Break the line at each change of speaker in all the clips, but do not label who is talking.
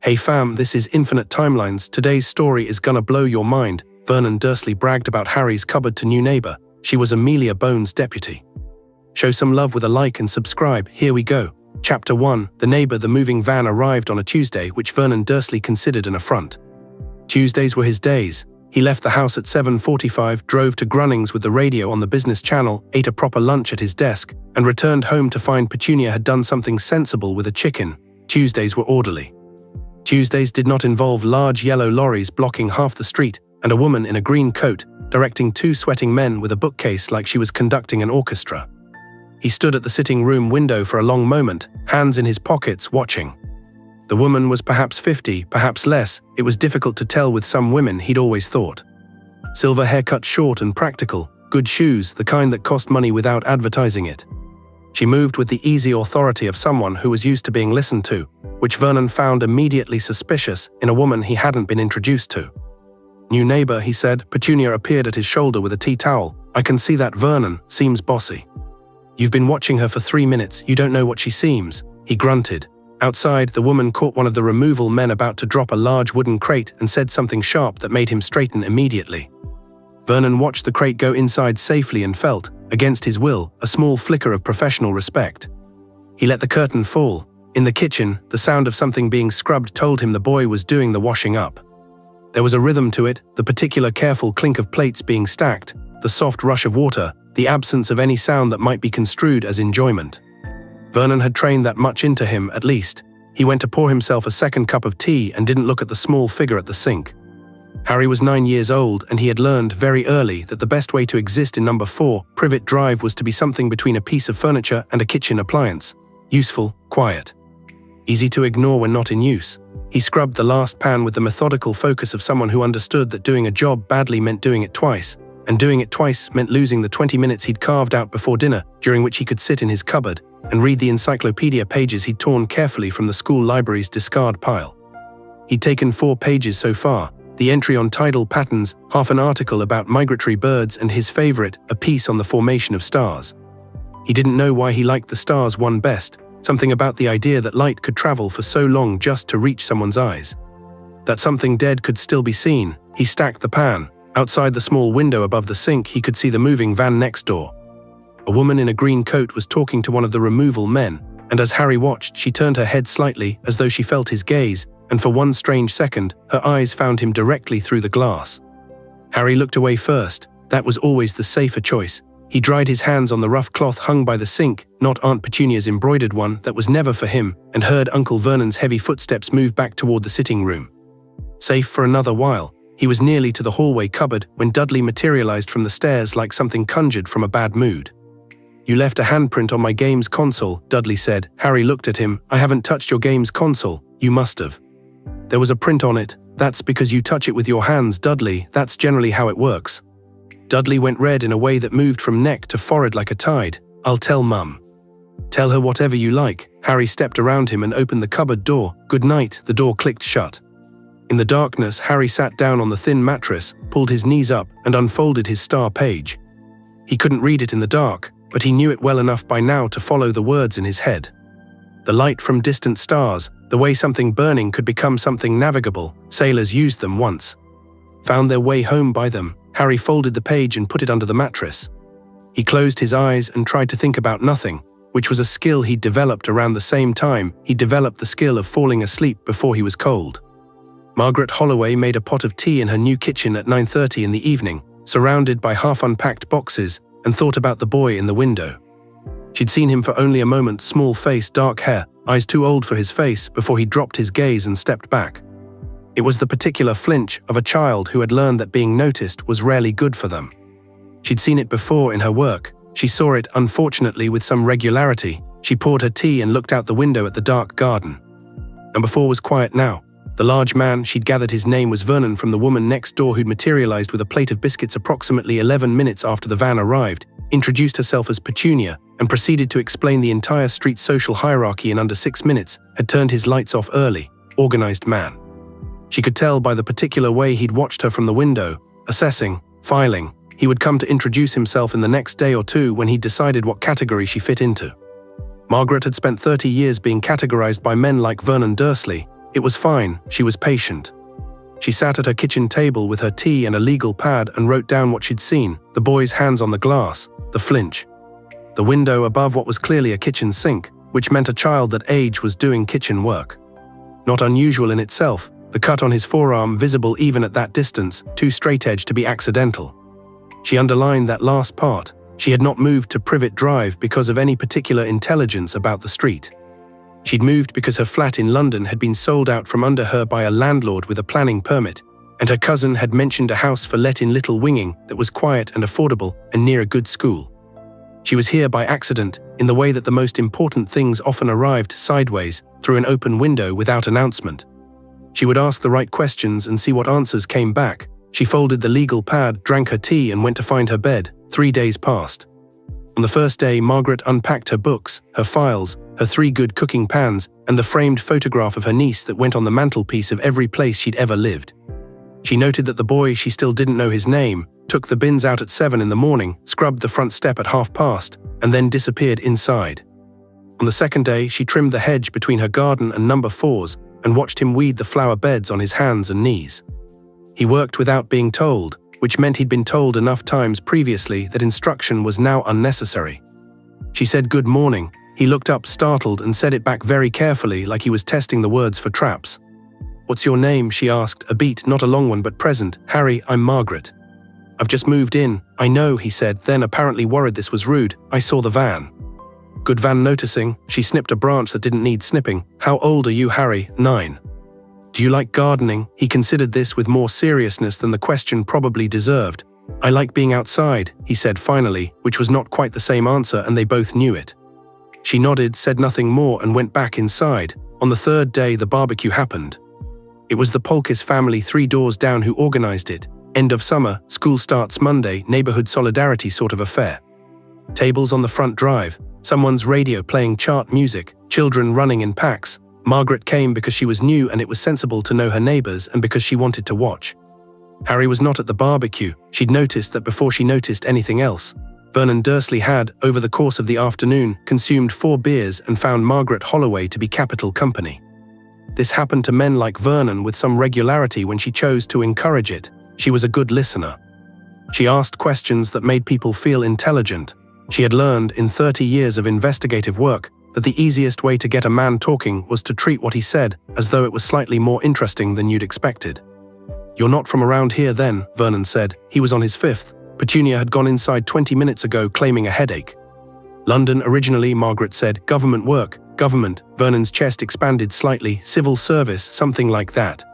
Hey fam, this is Infinite Timelines. Today's story is gonna blow your mind. Vernon Dursley bragged about Harry's cupboard to new neighbor. She was Amelia Bones' deputy. Show some love with a like and subscribe. Here we go. Chapter 1. The neighbor. The moving van arrived on a Tuesday, which Vernon Dursley considered an affront. Tuesdays were his days. He left the house at 7:45, drove to Grunnings with the radio on the business channel, ate a proper lunch at his desk, and returned home to find Petunia had done something sensible with a chicken. Tuesdays were orderly. Tuesdays did not involve large yellow lorries blocking half the street and a woman in a green coat directing two sweating men with a bookcase like she was conducting an orchestra. He stood at the sitting room window for a long moment, hands in his pockets, watching. The woman was perhaps 50, perhaps less. It was difficult to tell with some women, he'd always thought. Silver hair cut short and practical, good shoes, the kind that cost money without advertising it. She moved with the easy authority of someone who was used to being listened to, which Vernon found immediately suspicious in a woman he hadn't been introduced to. New neighbor, he said. Petunia appeared at his shoulder with a tea towel. I can see that Vernon seems bossy. You've been watching her for 3 minutes, you don't know what she seems, he grunted. Outside, the woman caught one of the removal men about to drop a large wooden crate and said something sharp that made him straighten immediately. Vernon watched the crate go inside safely and felt, against his will, a small flicker of professional respect. He let the curtain fall. In the kitchen, the sound of something being scrubbed told him the boy was doing the washing up. There was a rhythm to it, the particular careful clink of plates being stacked, the soft rush of water, the absence of any sound that might be construed as enjoyment. Vernon had trained that much into him, at least. He went to pour himself a second cup of tea and didn't look at the small figure at the sink. Harry was 9 years old, and he had learned very early that the best way to exist in number 4, Privet Drive, was to be something between a piece of furniture and a kitchen appliance. Useful, quiet. Easy to ignore when not in use. He scrubbed the last pan with the methodical focus of someone who understood that doing a job badly meant doing it twice, and doing it twice meant losing the 20 minutes he'd carved out before dinner, during which he could sit in his cupboard and read the encyclopedia pages he'd torn carefully from the school library's discard pile. He'd taken 4 pages so far, the entry on tidal patterns, half an article about migratory birds, and his favorite, a piece on the formation of stars. He didn't know why he liked the stars one best, something about the idea that light could travel for so long just to reach someone's eyes. That something dead could still be seen. He stacked the pan. Outside the small window above the sink, he could see the moving van next door. A woman in a green coat was talking to one of the removal men, and as Harry watched, she turned her head slightly as though she felt his gaze, and for one strange second, her eyes found him directly through the glass. Harry looked away first. That was always the safer choice. He dried his hands on the rough cloth hung by the sink, not Aunt Petunia's embroidered one that was never for him, and heard Uncle Vernon's heavy footsteps move back toward the sitting room. Safe for another while. He was nearly to the hallway cupboard when Dudley materialized from the stairs like something conjured from a bad mood. You left a handprint on my games console, Dudley said. Harry looked at him. I haven't touched your games console. You must have. There was a print on it. That's because you touch it with your hands, Dudley. That's generally how it works. Dudley went red in a way that moved from neck to forehead like a tide. I'll tell Mum. Tell her whatever you like. Harry stepped around him and opened the cupboard door. Good night. The door clicked shut. In the darkness, Harry sat down on the thin mattress, pulled his knees up, and unfolded his star page. He couldn't read it in the dark, but he knew it well enough by now to follow the words in his head. The light from distant stars, the way something burning could become something navigable. Sailors used them once. Found their way home by them. Harry folded the page and put it under the mattress. He closed his eyes and tried to think about nothing, which was a skill he'd developed around the same time he developed the skill of falling asleep before he was cold. Margaret Holloway made a pot of tea in her new kitchen at 9:30 in the evening, surrounded by half-unpacked boxes, and thought about the boy in the window. She'd seen him for only a moment, small face, dark hair, eyes too old for his face, before he dropped his gaze and stepped back. It was the particular flinch of a child who had learned that being noticed was rarely good for them. She'd seen it before in her work. She saw it, unfortunately, with some regularity. She poured her tea and looked out the window at the dark garden. Number 4 was quiet now. The large man, she'd gathered his name was Vernon from the woman next door who'd materialized with a plate of biscuits approximately 11 minutes after the van arrived, introduced herself as Petunia, and proceeded to explain the entire street's social hierarchy in under 6 minutes, had turned his lights off early, organized man. She could tell by the particular way he'd watched her from the window, assessing, filing. He would come to introduce himself in the next day or two when he'd decided what category she fit into. Margaret had spent 30 years being categorized by men like Vernon Dursley, It was fine, she was patient. She sat at her kitchen table with her tea and a legal pad and wrote down what she'd seen, the boy's hands on the glass, the flinch. The window above what was clearly a kitchen sink, which meant a child that age was doing kitchen work. Not unusual in itself, the cut on his forearm visible even at that distance, too straight-edged to be accidental. She underlined that last part. She had not moved to Privet Drive because of any particular intelligence about the street. She'd moved because her flat in London had been sold out from under her by a landlord with a planning permit, and her cousin had mentioned a house for let in Little Winging that was quiet and affordable and near a good school. She was here by accident, in the way that the most important things often arrived sideways, through an open window without announcement. She would ask the right questions and see what answers came back. She folded the legal pad, drank her tea and went to find her bed. 3 days passed. On the first day, Margaret unpacked her books, her files, her 3 good cooking pans, and the framed photograph of her niece that went on the mantelpiece of every place she'd ever lived. She noted that the boy, she still didn't know his name, took the bins out at 7 in the morning, scrubbed the front step at past, and then disappeared inside. On the second day, she trimmed the hedge between her garden and number 4s and watched him weed the flower beds on his hands and knees. He worked without being told, which meant he'd been told enough times previously that instruction was now unnecessary. She said good morning. He looked up startled and said it back very carefully like he was testing the words for traps. "What's your name?" she asked, a beat, not a long one but present. "Harry, I'm Margaret." "I've just moved in." "I know," he said, then apparently worried this was rude. "I saw the van." "Good van." Noticing, she snipped a branch that didn't need snipping. "How old are you, Harry?" 9. "Do you like gardening?" He considered this with more seriousness than the question probably deserved. "I like being outside," he said finally, which was not quite the same answer and they both knew it. She nodded, said nothing more and went back inside. On the third day, the barbecue happened. It was the Polkis family 3 doors down who organized it. End of summer, school starts Monday, neighborhood solidarity sort of affair. Tables on the front drive, someone's radio playing chart music, children running in packs. Margaret came because she was new and it was sensible to know her neighbors and because she wanted to watch. Harry was not at the barbecue. She'd noticed that before she noticed anything else. Vernon Dursley had, over the course of the afternoon, consumed 4 beers and found Margaret Holloway to be capital company. This happened to men like Vernon with some regularity when she chose to encourage it. She was a good listener. She asked questions that made people feel intelligent. She had learned, in 30 years of investigative work, that the easiest way to get a man talking was to treat what he said as though it was slightly more interesting than you'd expected. "You're not from around here then," Vernon said. He was on his 5th. Petunia had gone inside 20 minutes ago claiming a headache. "London originally," Margaret said. "Government work." "Government." Vernon's chest expanded slightly. "Civil service, something like that."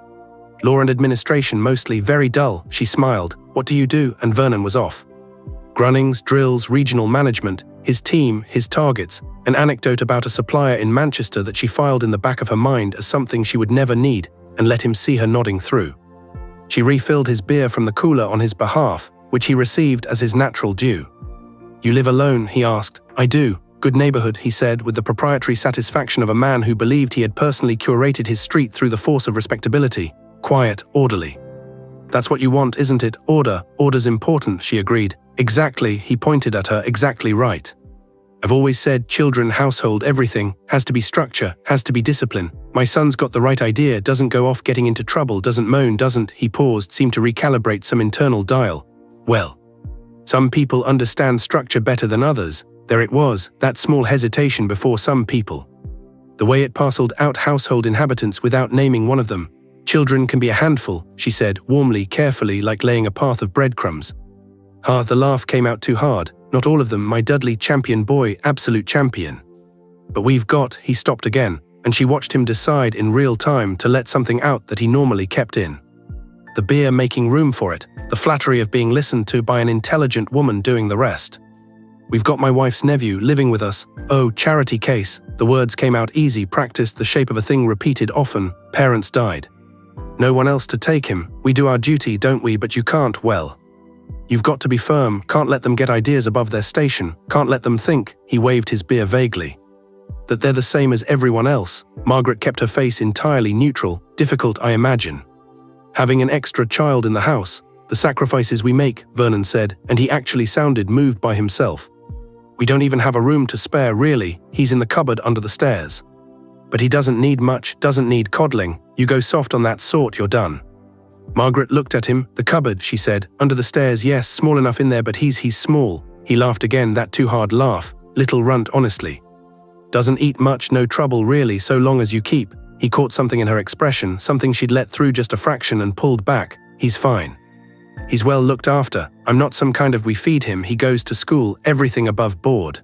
"Law and administration, mostly. Very dull." She smiled. "What do you do?" And Vernon was off. Grunnings, drills, regional management, his team, his targets, an anecdote about a supplier in Manchester that she filed in the back of her mind as something she would never need, and let him see her nodding through. She refilled his beer from the cooler on his behalf, which he received as his natural due. "You live alone?" he asked. "I do. Good neighborhood," he said, with the proprietary satisfaction of a man who believed he had personally curated his street through the force of respectability. "Quiet, orderly." "That's what you want, isn't it? Order. Order's important," she agreed. "Exactly," he pointed at her. "Exactly right. I've always said children, household, everything, has to be structure, has to be discipline. My son's got the right idea, doesn't go off getting into trouble, doesn't moan, doesn't..." He paused, seemed to recalibrate some internal dial. "Well, some people understand structure better than others." There it was, that small hesitation before some people. The way it parceled out household inhabitants without naming one of them. "Children can be a handful," she said, warmly, carefully, like laying a path of breadcrumbs. The laugh came out too hard. "Not all of them, my Dudley champion boy, absolute champion. But we've got..." He stopped again, and she watched him decide in real time to let something out that he normally kept in. The beer making room for it, the flattery of being listened to by an intelligent woman doing the rest. "We've got my wife's nephew living with us." "Oh, charity case." The words came out easy, practiced, the shape of a thing repeated often. "Parents died. No one else to take him. We do our duty, don't we? But you can't, well. You've got to be firm, can't let them get ideas above their station, can't let them think," he waved his beer vaguely, "that they're the same as everyone else." Margaret kept her face entirely neutral. "Difficult, I imagine. Having an extra child in the house. The sacrifices we make," Vernon said, and he actually sounded moved by himself. "We don't even have a room to spare, really. He's in the cupboard under the stairs." But he doesn't need much, doesn't need coddling. You go soft on that sort, you're done. Margaret looked at him. The cupboard, she said. Under the stairs, yes, small enough in there, but he's small. He laughed again, that too hard laugh. Little runt, honestly. Doesn't eat much, no trouble really, so long as you keep. He caught something in her expression, something she'd let through just a fraction and pulled back. He's fine. He's well looked after. I'm not some kind of we feed him, he goes to school, everything above board.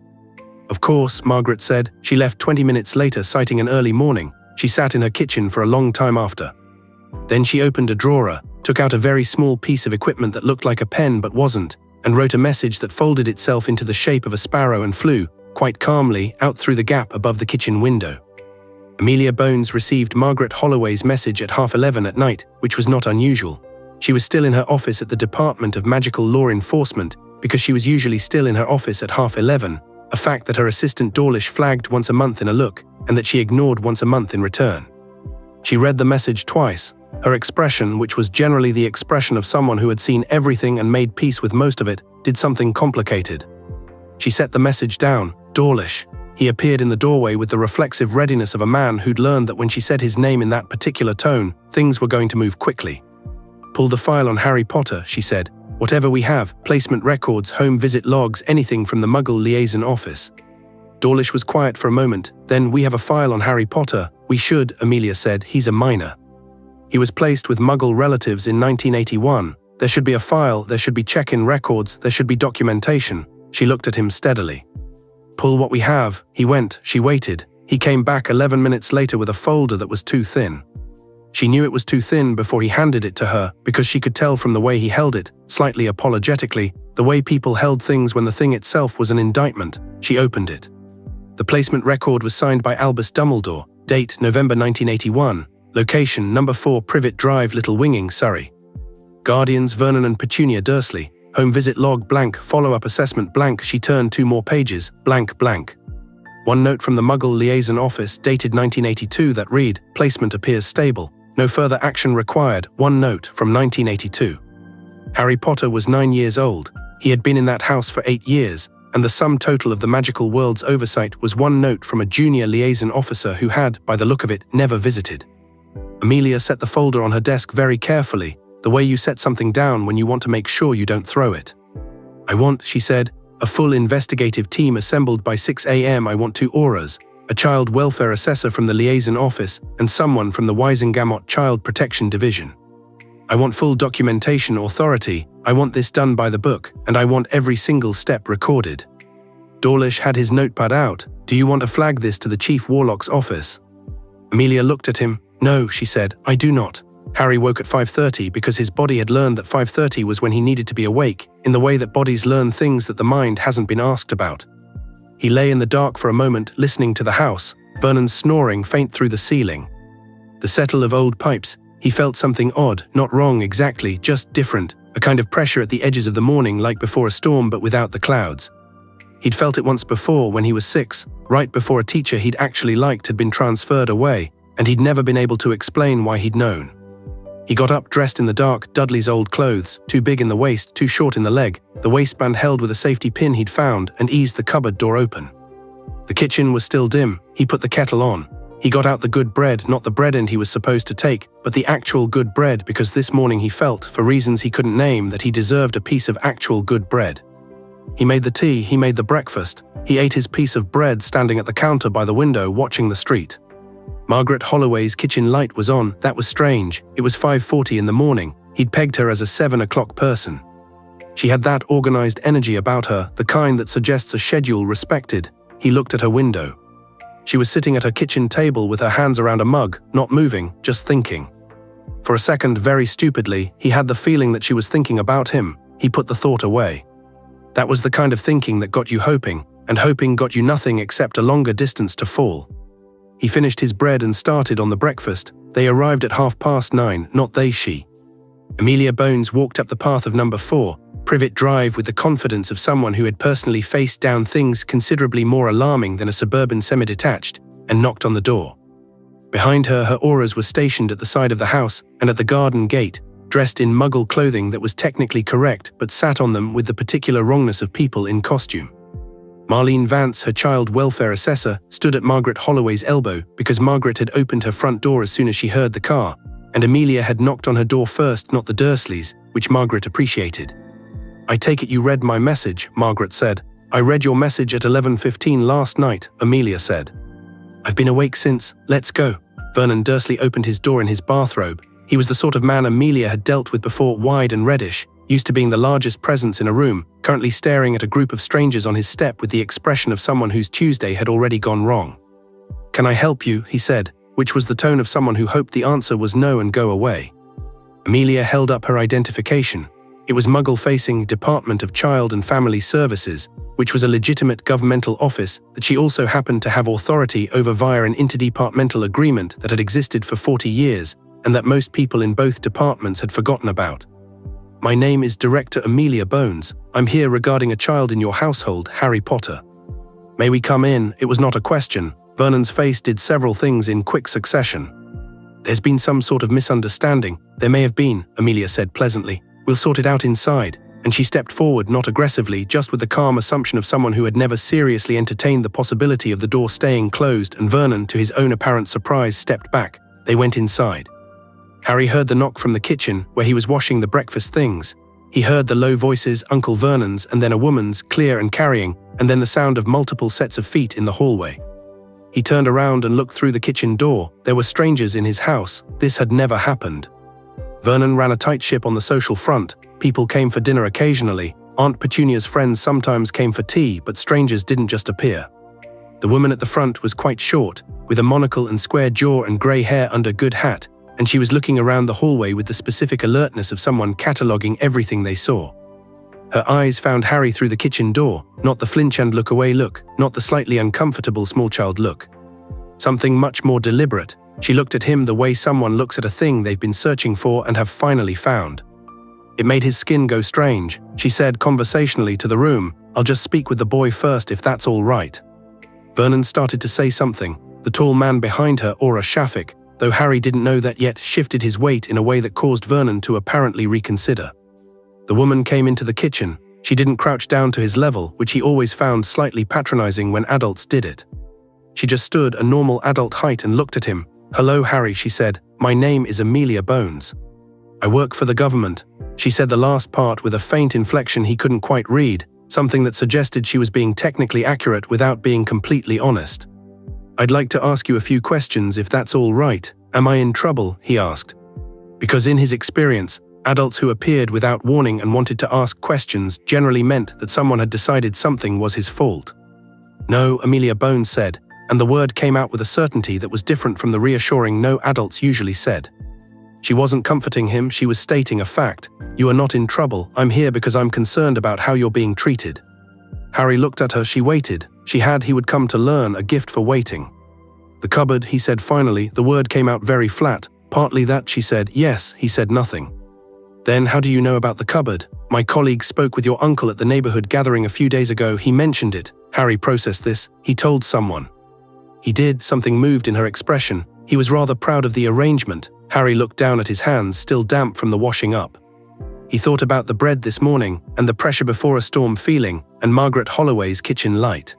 Of course, Margaret said. She left 20 minutes later, citing an early morning. She sat in her kitchen for a long time after. Then she opened a drawer, took out a very small piece of equipment that looked like a pen but wasn't, and wrote a message that folded itself into the shape of a sparrow and flew, quite calmly, out through the gap above the kitchen window. Amelia Bones received Margaret Holloway's message at 11:30 at night, which was not unusual. She was still in her office at the Department of Magical Law Enforcement, because she was usually still in her office at 11:30, a fact that her assistant Dawlish flagged once a month in a look, and that she ignored once a month in return. She read the message twice. Her expression, which was generally the expression of someone who had seen everything and made peace with most of it, did something complicated. She set the message down. Dawlish. He appeared in the doorway with the reflexive readiness of a man who'd learned that when she said his name in that particular tone, things were going to move quickly. Pull the file on Harry Potter, she said. Whatever we have, placement records, home visit logs, anything from the Muggle liaison office. Dawlish was quiet for a moment. Then, we have a file on Harry Potter. We should, Amelia said. He's a minor. He was placed with Muggle relatives in 1981. There should be a file, there should be check-in records, there should be documentation. She looked at him steadily. Pull what we have. He went, she waited. He came back 11 minutes later with a folder that was too thin. She knew it was too thin before he handed it to her, because she could tell from the way he held it, slightly apologetically, the way people held things when the thing itself was an indictment. She opened it. The placement record was signed by Albus Dumbledore, date November 1981, location number 4 Privet Drive, Little Winging, Surrey. Guardians Vernon and Petunia Dursley, home visit log blank, follow-up assessment blank. She turned 2 more pages, blank blank. One note from the Muggle liaison office dated 1982 that read, placement appears stable, no further action required. One note from 1982. Harry Potter was 9 years old. He had been in that house for 8 years, and the sum total of the magical world's oversight was 1 note from a junior liaison officer who had, by the look of it, never visited. Amelia set the folder on her desk very carefully, the way you set something down when you want to make sure you don't throw it. I want, she said, a full investigative team assembled by 6 a.m. I want 2 auras, a child welfare assessor from the liaison office, and someone from the Wisengamot Child Protection Division. I want full documentation authority. I want this done by the book, and I want every single step recorded. Dawlish had his notepad out. Do you want to flag this to the Chief Warlock's office? Amelia looked at him. No, she said, I do not. Harry woke at 5:30 because his body had learned that 5:30 was when he needed to be awake, in the way that bodies learn things that the mind hasn't been asked about. He lay in the dark for a moment, listening to the house, Vernon's snoring faint through the ceiling. The settle of old pipes. He felt something odd, not wrong exactly, just different, a kind of pressure at the edges of the morning like before a storm but without the clouds. He'd felt it once before when he was 6, right before a teacher he'd actually liked had been transferred away, and he'd never been able to explain why he'd known. He got up dressed in the dark, Dudley's old clothes, too big in the waist, too short in the leg, the waistband held with a safety pin he'd found, and eased the cupboard door open. The kitchen was still dim. He put the kettle on. He got out the good bread, not the bread end he was supposed to take, but the actual good bread, because this morning he felt, for reasons he couldn't name, that he deserved a piece of actual good bread. He made the tea, he made the breakfast. He ate his piece of bread standing at the counter by the window watching the street. Margaret Holloway's kitchen light was on. That was strange. It was 5:40 in the morning. He'd pegged her as a 7 o'clock person. She had that organized energy about her, the kind that suggests a schedule respected. He looked at her window. She was sitting at her kitchen table with her hands around a mug, not moving, just thinking. For a second, very stupidly, he had the feeling that she was thinking about him. He put the thought away. That was the kind of thinking that got you hoping, and hoping got you nothing except a longer distance to fall. He finished his bread and started on the breakfast. They arrived at 9:30, not they, she. Amelia Bones walked up the path of number 4, Privet Drive, with the confidence of someone who had personally faced down things considerably more alarming than a suburban semi-detached, and knocked on the door. Behind her, her auras were stationed at the side of the house and at the garden gate, dressed in Muggle clothing that was technically correct but sat on them with the particular wrongness of people in costume. Marlene Vance, her child welfare assessor, stood at Margaret Holloway's elbow because Margaret had opened her front door as soon as she heard the car, and Amelia had knocked on her door first, not the Dursleys, which Margaret appreciated. "I take it you read my message," Margaret said. "I read your message at 11:15 last night," Amelia said. "I've been awake since. Let's go." Vernon Dursley opened his door in his bathrobe. He was the sort of man Amelia had dealt with before, wide and reddish, used to being the largest presence in a room, currently staring at a group of strangers on his step with the expression of someone whose Tuesday had already gone wrong. "Can I help you?" he said, which was the tone of someone who hoped the answer was no and go away. Amelia held up her identification. It was Muggle-facing Department of Child and Family Services, which was a legitimate governmental office that she also happened to have authority over via an interdepartmental agreement that had existed for 40 years and that most people in both departments had forgotten about. "My name is Director Amelia Bones. I'm here regarding a child in your household, Harry Potter." "May we come in?" It was not a question. Vernon's face did several things in quick succession. "There's been some sort of misunderstanding." "There may have been," Amelia said pleasantly. "We'll sort it out inside." And she stepped forward, not aggressively, just with the calm assumption of someone who had never seriously entertained the possibility of the door staying closed, and Vernon, to his own apparent surprise, stepped back. They went inside. Harry heard the knock from the kitchen, where he was washing the breakfast things. He heard the low voices, Uncle Vernon's, and then a woman's, clear and carrying, and then the sound of multiple sets of feet in the hallway. He turned around and looked through the kitchen door. There were strangers in his house. This had never happened. Vernon ran a tight ship on the social front. People came for dinner occasionally. Aunt Petunia's friends sometimes came for tea, but strangers didn't just appear. The woman at the front was quite short, with a monocle and square jaw and grey hair under good hat, and she was looking around the hallway with the specific alertness of someone cataloguing everything they saw. Her eyes found Harry through the kitchen door, not the flinch and look away look, not the slightly uncomfortable small child look. Something much more deliberate. She looked at him the way someone looks at a thing they've been searching for and have finally found. It made his skin go strange. She said conversationally to the room, "I'll just speak with the boy first if that's all right." Vernon started to say something. The tall man behind her, Aura Shafik, though Harry didn't know that yet, shifted his weight in a way that caused Vernon to apparently reconsider. The woman came into the kitchen. She didn't crouch down to his level, which he always found slightly patronizing when adults did it. She just stood a normal adult height and looked at him. "Hello, Harry," she said. "My name is Amelia Bones. I work for the government." She said the last part with a faint inflection he couldn't quite read, something that suggested she was being technically accurate without being completely honest. "I'd like to ask you a few questions if that's all right. Am I in trouble?" he asked. Because in his experience, adults who appeared without warning and wanted to ask questions generally meant that someone had decided something was his fault. "No," Amelia Bones said, and the word came out with a certainty that was different from the reassuring no adults usually said. She wasn't comforting him, she was stating a fact. "You are not in trouble. I'm here because I'm concerned about how you're being treated." Harry looked at her. She waited. He would come to learn, a gift for waiting. "The cupboard," he said finally. The word came out very flat. "Partly that," she said. "Yes," he said nothing. "Then how do you know about the cupboard?" "My colleague spoke with your uncle at the neighborhood gathering a few days ago. He mentioned it." Harry processed this. "He told someone." "He did." Something moved in her expression. He was rather proud of the arrangement. Harry looked down at his hands, still damp from the washing up. He thought about the bread this morning, and the pressure before a storm feeling, and Margaret Holloway's kitchen light.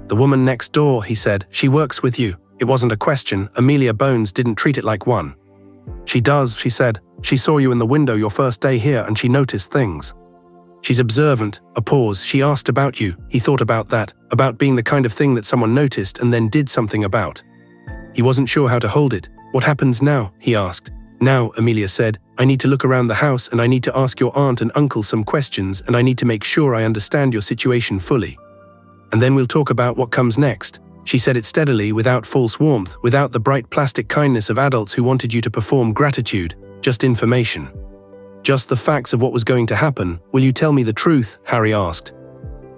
"The woman next door," he said. "She works with you." It wasn't a question. Amelia Bones didn't treat it like one. "She does," she said. "She saw you in the window your first day here, and she noticed things. She's observant." A pause. "She asked about you." He thought about that, about being the kind of thing that someone noticed and then did something about. He wasn't sure how to hold it. "What happens now?" he asked. "Now," Amelia said, "I need to look around the house and I need to ask your aunt and uncle some questions and I need to make sure I understand your situation fully. And then we'll talk about what comes next." She said it steadily, without false warmth, without the bright plastic kindness of adults who wanted you to perform gratitude, just information. Just the facts of what was going to happen. "Will you tell me the truth?" Harry asked.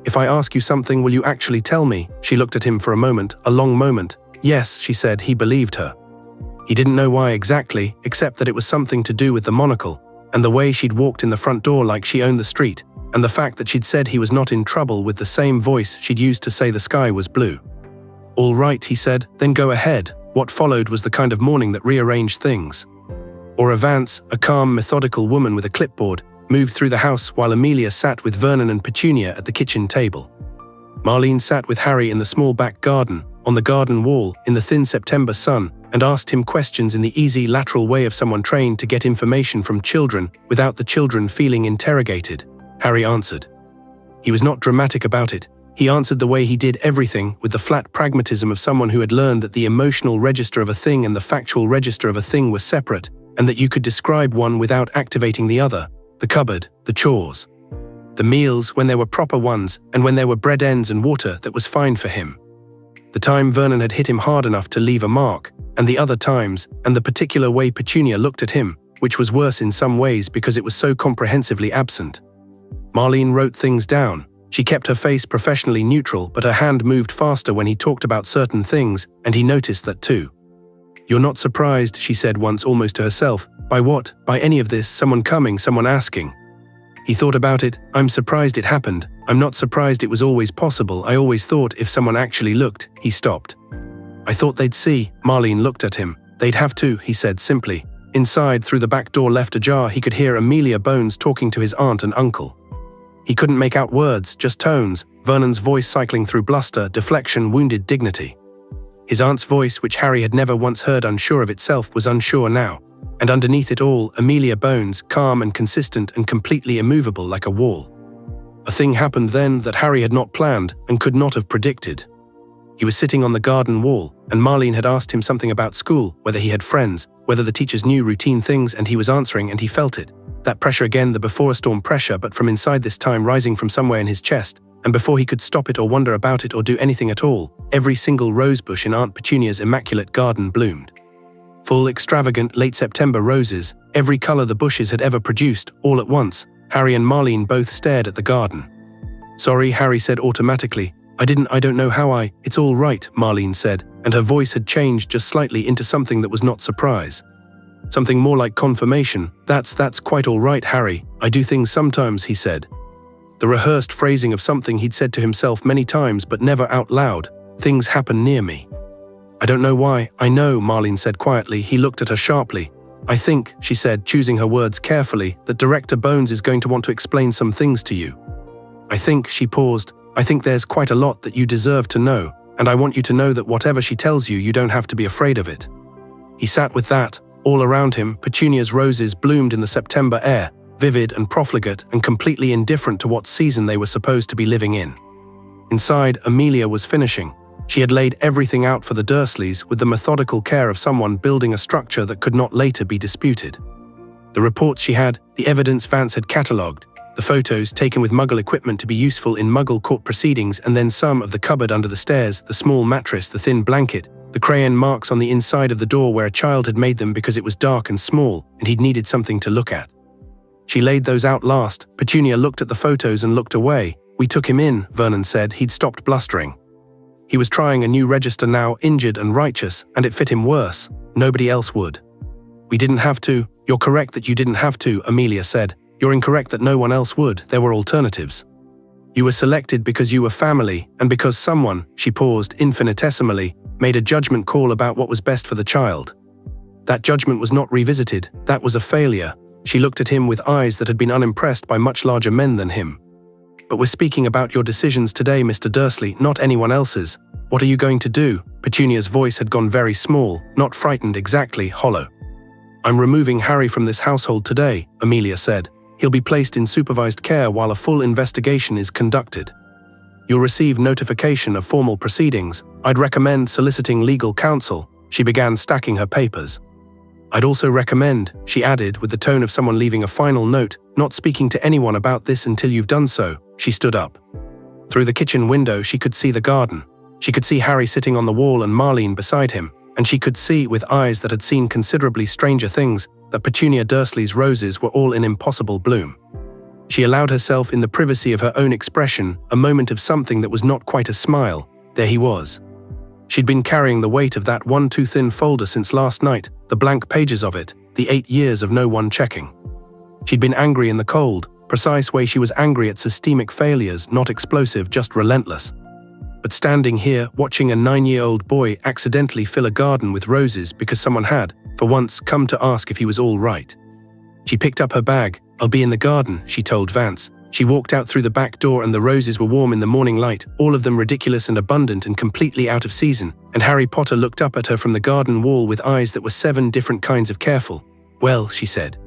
"If I ask you something, will you actually tell me?" She looked at him for a moment, a long moment. "Yes," she said. He believed her. He didn't know why exactly, except that it was something to do with the monocle, and the way she'd walked in the front door like she owned the street, and the fact that she'd said he was not in trouble with the same voice she'd used to say the sky was blue. "All right," he said, "then go ahead." What followed was the kind of morning that rearranged things. Aura Vance, a calm, methodical woman with a clipboard, moved through the house while Amelia sat with Vernon and Petunia at the kitchen table. Marlene sat with Harry in the small back garden, on the garden wall, in the thin September sun, and asked him questions in the easy, lateral way of someone trained to get information from children without the children feeling interrogated. Harry answered. He was not dramatic about it. He answered the way he did everything, with the flat pragmatism of someone who had learned that the emotional register of a thing and the factual register of a thing were separate, and that you could describe one without activating the other. The cupboard, the chores. The meals, when there were proper ones, and when there were bread ends and water, that was fine for him. The time Vernon had hit him hard enough to leave a mark, and the other times, and the particular way Petunia looked at him, which was worse in some ways because it was so comprehensively absent. Marlene wrote things down. She kept her face professionally neutral, but her hand moved faster when he talked about certain things, and he noticed that too. "You're not surprised," she said once almost to herself. "By what? By any of this? Someone coming, someone asking?" He thought about it. "I'm surprised it happened. I'm not surprised it was always possible. I always thought if someone actually looked." He stopped. "I thought they'd see." Marlene looked at him. "They'd have to," he said simply. Inside, through the back door left ajar, he could hear Amelia Bones talking to his aunt and uncle. He couldn't make out words, just tones, Vernon's voice cycling through bluster, deflection, wounded dignity. His aunt's voice, which Harry had never once heard unsure of itself, was unsure now. And underneath it all, Amelia Bones, calm and consistent and completely immovable like a wall. A thing happened then that Harry had not planned and could not have predicted. He was sitting on the garden wall, and Marlene had asked him something about school, whether he had friends, whether the teachers knew routine things, and he was answering, and he felt it. That pressure again, the before-a-storm pressure, but from inside this time, rising from somewhere in his chest, and before he could stop it or wonder about it or do anything at all, every single rosebush in Aunt Petunia's immaculate garden bloomed. Full, extravagant, late September roses, every color the bushes had ever produced, all at once. Harry and Marlene both stared at the garden. "Sorry," Harry said automatically. I don't know how It's all right," Marlene said, and her voice had changed just slightly into something that was not surprise. Something more like confirmation. That's quite all right, Harry. I do things sometimes," he said. The rehearsed phrasing of something he'd said to himself many times but never out loud. "Things happen near me." "I don't know why." "I know," Marlene said quietly. He looked at her sharply. "I think," she said, choosing her words carefully, "that Director Bones is going to want to explain some things to you." "I think," she paused, "I think there's quite a lot that you deserve to know, and I want you to know that whatever she tells you, you don't have to be afraid of it." He sat with that. All around him, Petunia's roses bloomed in the September air, vivid and profligate and completely indifferent to what season they were supposed to be living in. Inside, Amelia was finishing. She had laid everything out for the Dursleys with the methodical care of someone building a structure that could not later be disputed. The reports she had, the evidence Vance had catalogued, the photos taken with Muggle equipment to be useful in Muggle court proceedings, and then some of the cupboard under the stairs, the small mattress, the thin blanket, the crayon marks on the inside of the door where a child had made them because it was dark and small and he'd needed something to look at. She laid those out last. Petunia looked at the photos and looked away. "We took him in," Vernon said. He'd stopped blustering. He was trying a new register now, injured and righteous, and it fit him worse. Nobody else would. "We didn't have to." "You're correct that you didn't have to," Amelia said. "You're incorrect that no one else would. There were alternatives. You were selected because you were family, and because someone," she paused infinitesimally, "made a judgment call about what was best for the child. That judgment was not revisited. That was a failure." She looked at him with eyes that had been unimpressed by much larger men than him. "But we're speaking about your decisions today, Mr. Dursley, not anyone else's. What are you going to do?" Petunia's voice had gone very small, not frightened exactly, hollow. "I'm removing Harry from this household today," Amelia said. "He'll be placed in supervised care while a full investigation is conducted. You'll receive notification of formal proceedings. I'd recommend soliciting legal counsel." She began stacking her papers. "I'd also recommend," she added with the tone of someone leaving a final note, "not speaking to anyone about this until you've done so." She stood up. Through the kitchen window, she could see the garden. She could see Harry sitting on the wall and Marlene beside him, and she could see, with eyes that had seen considerably stranger things, that Petunia Dursley's roses were all in impossible bloom. She allowed herself, in the privacy of her own expression, a moment of something that was not quite a smile. There he was. She'd been carrying the weight of that one too thin folder since last night, the blank pages of it, the 8 years of no one checking. She'd been angry in the cold, precise way she was angry at systemic failures, not explosive, just relentless. But standing here, watching a 9-year-old boy accidentally fill a garden with roses because someone had, for once, come to ask if he was all right. She picked up her bag. "I'll be in the garden," she told Vance. She walked out through the back door and the roses were warm in the morning light, all of them ridiculous and abundant and completely out of season, and Harry Potter looked up at her from the garden wall with eyes that were 7 different kinds of careful. "Well," she said,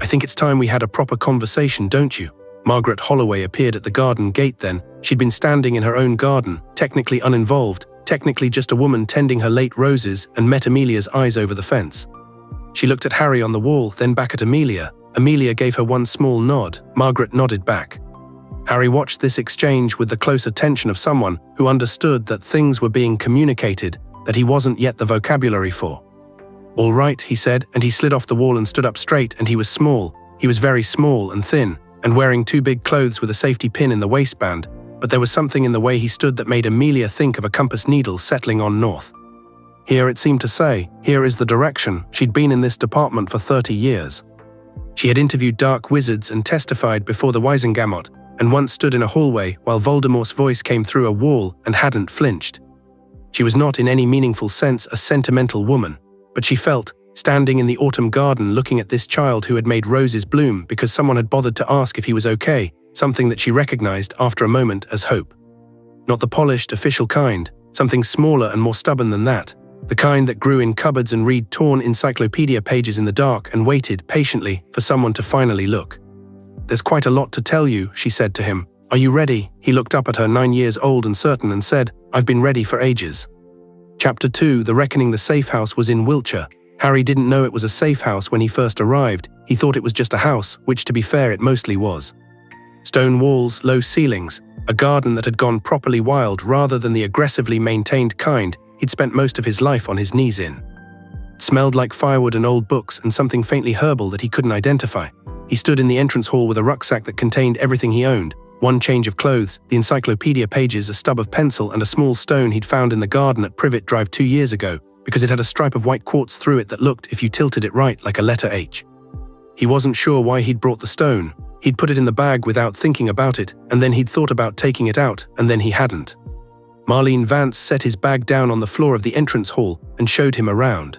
"I think it's time we had a proper conversation, don't you?" Margaret Holloway appeared at the garden gate then. She'd been standing in her own garden, technically uninvolved, technically just a woman tending her late roses, and met Amelia's eyes over the fence. She looked at Harry on the wall, then back at Amelia. Amelia gave her one small nod. Margaret nodded back. Harry watched this exchange with the close attention of someone who understood that things were being communicated that he wasn't yet the vocabulary for. "All right," he said, and he slid off the wall and stood up straight, and he was small. He was very small and thin, and wearing 2 big clothes with a safety pin in the waistband, but there was something in the way he stood that made Amelia think of a compass needle settling on north. Here, it seemed to say, here is the direction. She'd been in this department for 30 years. She had interviewed dark wizards and testified before the Wisengamot, and once stood in a hallway while Voldemort's voice came through a wall and hadn't flinched. She was not in any meaningful sense a sentimental woman, but she felt, standing in the autumn garden looking at this child who had made roses bloom because someone had bothered to ask if he was okay, something that she recognized after a moment as hope. Not the polished, official kind, something smaller and more stubborn than that. The kind that grew in cupboards and read torn encyclopedia pages in the dark and waited patiently for someone to finally look. "There's quite a lot to tell you," she said to him. "Are you ready?" He looked up at her, 9 years old and certain, and said, "I've been ready for ages." Chapter 2, The Reckoning. The safe house was in Wiltshire. Harry didn't know it was a safe house when he first arrived. He thought it was just a house, which to be fair it mostly was. Stone walls, low ceilings, a garden that had gone properly wild rather than the aggressively maintained kind he'd spent most of his life on his knees in. It smelled like firewood and old books and something faintly herbal that he couldn't identify. He stood in the entrance hall with a rucksack that contained everything he owned, 1 change of clothes, the encyclopedia pages, a stub of pencil, and a small stone he'd found in the garden at Privet Drive 2 years ago, because it had a stripe of white quartz through it that looked, if you tilted it right, like a letter H. He wasn't sure why he'd brought the stone. He'd put it in the bag without thinking about it, and then he'd thought about taking it out, and then he hadn't. Marlene Vance set his bag down on the floor of the entrance hall and showed him around.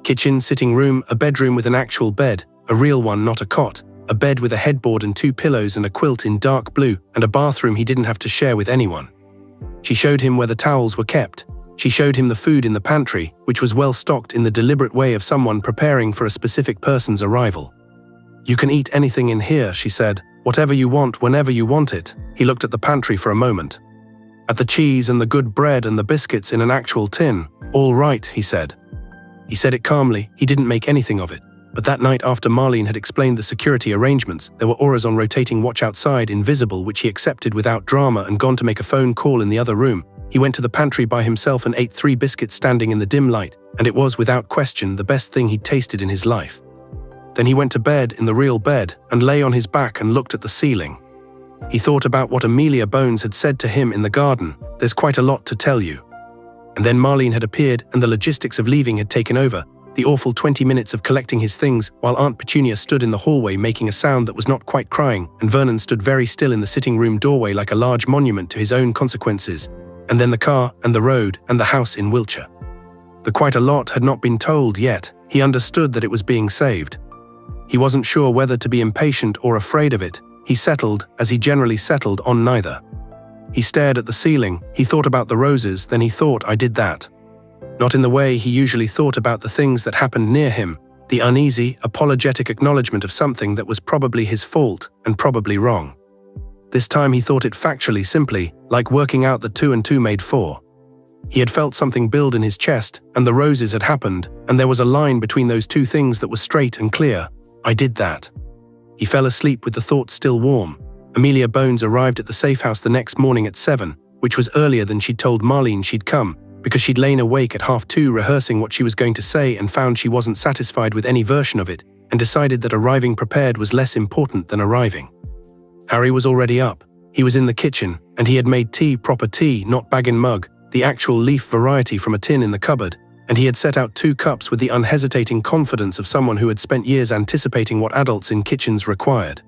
Kitchen, sitting room, a bedroom with an actual bed, a real one, not a cot, a bed with a headboard and 2 pillows and a quilt in dark blue, and a bathroom he didn't have to share with anyone. She showed him where the towels were kept. She showed him the food in the pantry, which was well stocked in the deliberate way of someone preparing for a specific person's arrival. "You can eat anything in here," she said. "Whatever you want, whenever you want it." He looked at the pantry for a moment. At the cheese and the good bread and the biscuits in an actual tin. "All right," he said. He said it calmly. He didn't make anything of it. But that night, after Marlene had explained the security arrangements, there were auras on rotating watch outside, invisible, which he accepted without drama and gone to make a phone call in the other room. He went to the pantry by himself and ate 3 biscuits standing in the dim light, and it was, without question, the best thing he'd tasted in his life. Then he went to bed in the real bed and lay on his back and looked at the ceiling. He thought about what Amelia Bones had said to him in the garden. "There's quite a lot to tell you." And then Marlene had appeared and the logistics of leaving had taken over. The awful 20 minutes of collecting his things while Aunt Petunia stood in the hallway making a sound that was not quite crying, and Vernon stood very still in the sitting room doorway like a large monument to his own consequences. And then the car and the road and the house in Wiltshire. The quite a lot had not been told yet. He understood that it was being saved. He wasn't sure whether to be impatient or afraid of it. He settled, as he generally settled, on neither. He stared at the ceiling. He thought about the roses, then he thought, "I did that." Not in the way he usually thought about the things that happened near him, the uneasy, apologetic acknowledgement of something that was probably his fault and probably wrong. This time he thought it factually, simply, like working out that 2 and 2 made 4. He had felt something build in his chest, and the roses had happened, and there was a line between those 2 things that was straight and clear. "I did that." He fell asleep with the thought still warm. Amelia Bones arrived at the safe house the next morning at 7, which was earlier than she'd told Marlene she'd come, because she'd lain awake at 2:30 rehearsing what she was going to say and found she wasn't satisfied with any version of it, and decided that arriving prepared was less important than arriving. Harry was already up. He was in the kitchen, and he had made tea, proper tea, not bag and mug, the actual leaf variety from a tin in the cupboard, and he had set out 2 cups with the unhesitating confidence of someone who had spent years anticipating what adults in kitchens required.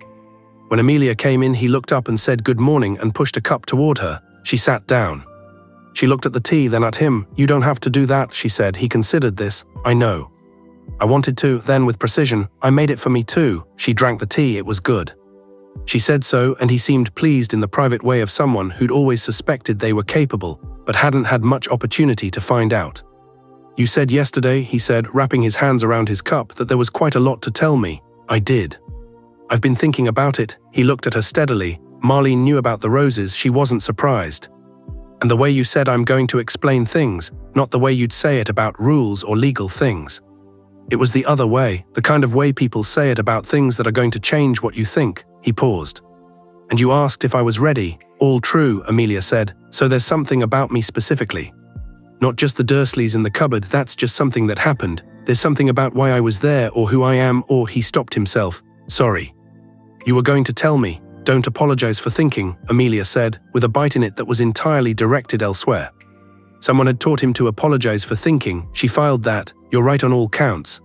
When Amelia came in, he looked up and said good morning and pushed a cup toward her. She sat down. She looked at the tea, then at him. "You don't have to do that," she said. He considered this. "I know." "I wanted to," then with precision. "I made it for me too." She drank the tea. It was good. She said so, and he seemed pleased in the private way of someone who'd always suspected they were capable, but hadn't had much opportunity to find out. "You said yesterday," he said, wrapping his hands around his cup, "that there was quite a lot to tell me." "I did. I've been thinking about it." He looked at her steadily. Marlene knew about the roses, she wasn't surprised. "And the way you said I'm going to explain things, not the way you'd say it about rules or legal things. It was the other way, the kind of way people say it about things that are going to change what you think." He paused. "And you asked if I was ready." "All true," Amelia said. "So there's something about me specifically. Not just the Dursleys in the cupboard, that's just something that happened. There's something about why I was there, or who I am, or..." He stopped himself. "Sorry. You were going to tell me." "Don't apologize for thinking," Amelia said, with a bite in it that was entirely directed elsewhere. Someone had taught him to apologize for thinking. She filed that. "You're right on all counts.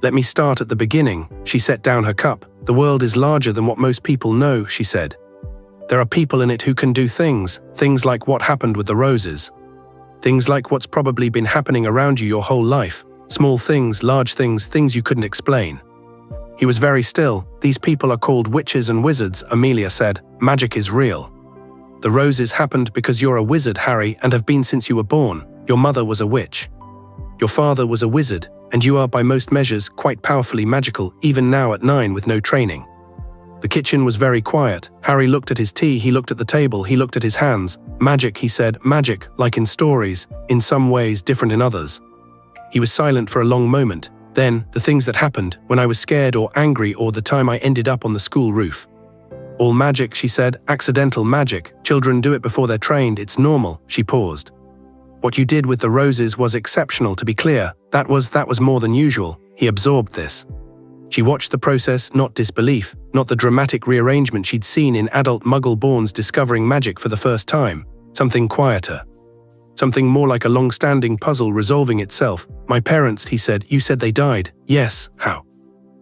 Let me start at the beginning." She set down her cup. "The world is larger than what most people know," she said. "There are people in it who can do things like what happened with the roses. Things like what's probably been happening around you your whole life. Small things, large things, things you couldn't explain." He was very still. "These people are called witches and wizards," Amelia said. "Magic is real. The roses happened because you're a wizard, Harry, and have been since you were born. Your mother was a witch. Your father was a wizard, and you are by most measures quite powerfully magical, even now at 9 with no training." The kitchen was very quiet. Harry looked at his tea, he looked at the table, he looked at his hands. "Magic," he said, "magic, like in stories, in some ways different in others." He was silent for a long moment. "Then, the things that happened, when I was scared or angry, or the time I ended up on the school roof. All magic," she said, "accidental magic. Children do it before they're trained, it's normal." She paused. "What you did with the roses was exceptional, to be clear. That was more than usual." He absorbed this. She watched the process, not disbelief, not the dramatic rearrangement she'd seen in adult Muggle-borns discovering magic for the first time. Something quieter. Something more like a long-standing puzzle resolving itself. "My parents," he said. "You said they died." "Yes, how?"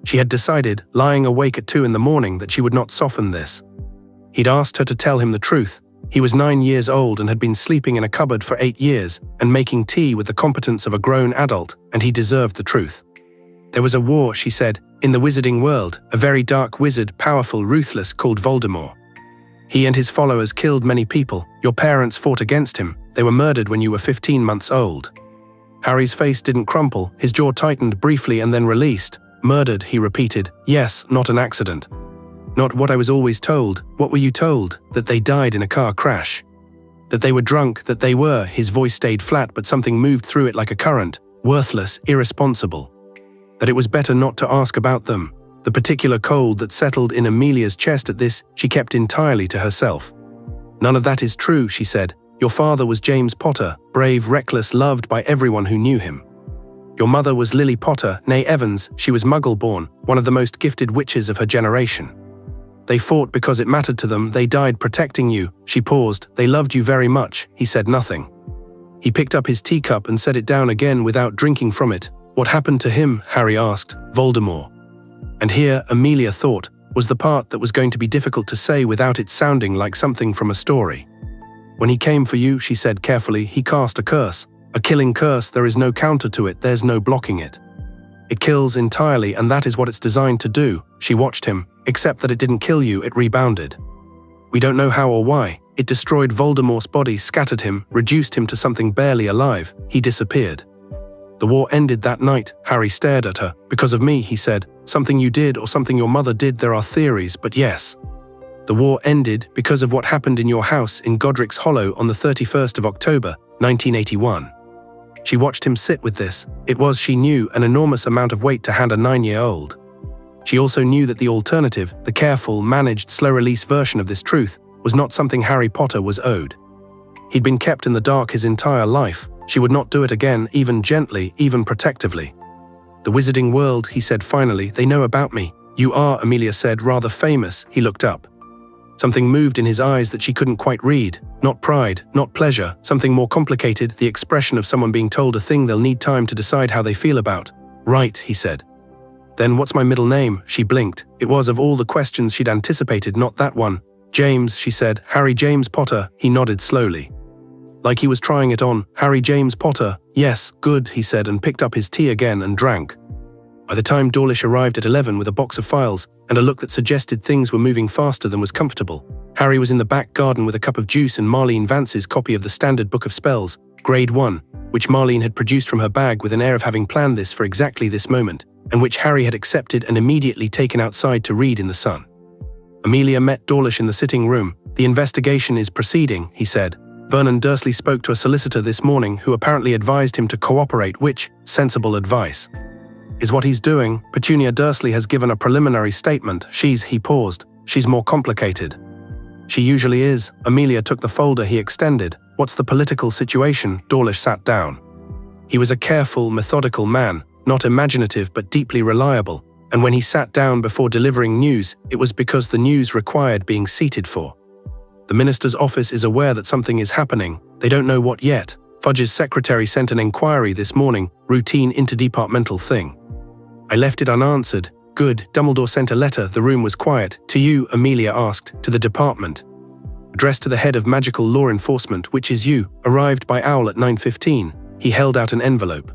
She had decided, lying awake at 2 in the morning, that she would not soften this. He'd asked her to tell him the truth. He was 9 years old and had been sleeping in a cupboard for 8 years, and making tea with the competence of a grown adult, and he deserved the truth. "There was a war," she said, "in the wizarding world, a very dark wizard, powerful, ruthless, called Voldemort. He and his followers killed many people. Your parents fought against him. They were murdered when you were 15 months old." Harry's face didn't crumple, his jaw tightened briefly and then released. "Murdered," he repeated. "Yes, not an accident. Not what I was always told." "What were you told?" "That they died in a car crash. That they were drunk, that they were..." His voice stayed flat, but something moved through it like a current. "Worthless, irresponsible. That it was better not to ask about them." The particular cold that settled in Amelia's chest at this, she kept entirely to herself. "None of that is true," she said. "Your father was James Potter, brave, reckless, loved by everyone who knew him. Your mother was Lily Potter, née Evans. She was Muggle-born, one of the most gifted witches of her generation. They fought because it mattered to them. They died protecting you." She paused. "They loved you very much." He said nothing. He picked up his teacup and set it down again without drinking from it. "What happened to him?" Harry asked. "Voldemort." And here, Amelia thought, was the part that was going to be difficult to say without it sounding like something from a story. "When he came for you," she said carefully, "he cast a curse. A killing curse. There is no counter to it, there's no blocking it. It kills entirely, and that is what it's designed to do." She watched him. "Except that it didn't kill you, it rebounded. We don't know how or why. It destroyed Voldemort's body, scattered him, reduced him to something barely alive. He disappeared. The war ended that night." Harry stared at her. "Because of me," he said. "Something you did or something your mother did, there are theories, but yes. The war ended because of what happened in your house in Godric's Hollow on the 31st of October, 1981. She watched him sit with this. It was, she knew, an enormous amount of weight to hand a 9-year-old. She also knew that the alternative, the careful, managed, slow-release version of this truth, was not something Harry Potter was owed. He'd been kept in the dark his entire life. She would not do it again, even gently, even protectively. "The wizarding world," he said finally, "they know about me." "You are," Amelia said, "rather famous." He looked up. Something moved in his eyes that she couldn't quite read. Not pride, not pleasure, something more complicated, the expression of someone being told a thing they'll need time to decide how they feel about. "Right," he said. "Then what's my middle name?" She blinked. It was, of all the questions she'd anticipated, not that one. "James," she said. "Harry James Potter." He nodded slowly, like he was trying it on. "Harry James Potter." "Yes, good," he said, and picked up his tea again and drank. By the time Dawlish arrived at 11 with a box of files and a look that suggested things were moving faster than was comfortable, Harry was in the back garden with a cup of juice and Marlene Vance's copy of the Standard Book of Spells, Grade 1, which Marlene had produced from her bag with an air of having planned this for exactly this moment, and which Harry had accepted and immediately taken outside to read in the sun. Amelia met Dawlish in the sitting room. "The investigation is proceeding," he said. "Vernon Dursley spoke to a solicitor this morning who apparently advised him to cooperate, which, sensible advice, is what he's doing. Petunia Dursley has given a preliminary statement. He paused. She's more complicated." "She usually is." Amelia took the folder he extended. "What's the political situation?" Dawlish sat down. He was a careful, methodical man, not imaginative but deeply reliable, and when he sat down before delivering news, it was because the news required being seated for. "The minister's office is aware that something is happening. They don't know what yet. Fudge's secretary sent an inquiry this morning, routine interdepartmental thing. I left it unanswered." "Good." Dumbledore sent a letter. The room was quiet. "To you?" Amelia asked. "To the department. Addressed to the head of magical law enforcement, which is you. Arrived by owl at 9:15. He held out an envelope.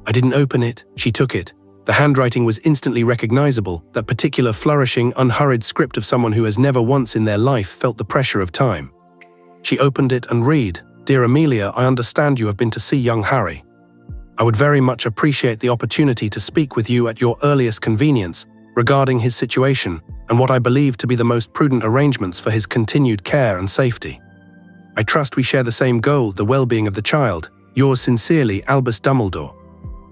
"I didn't open it." She took it. The handwriting was instantly recognizable, that particular flourishing, unhurried script of someone who has never once in their life felt the pressure of time. She opened it and read, "Dear Amelia, I understand you have been to see young Harry. I would very much appreciate the opportunity to speak with you at your earliest convenience regarding his situation and what I believe to be the most prudent arrangements for his continued care and safety. I trust we share the same goal, the well-being of the child. Yours sincerely, Albus Dumbledore."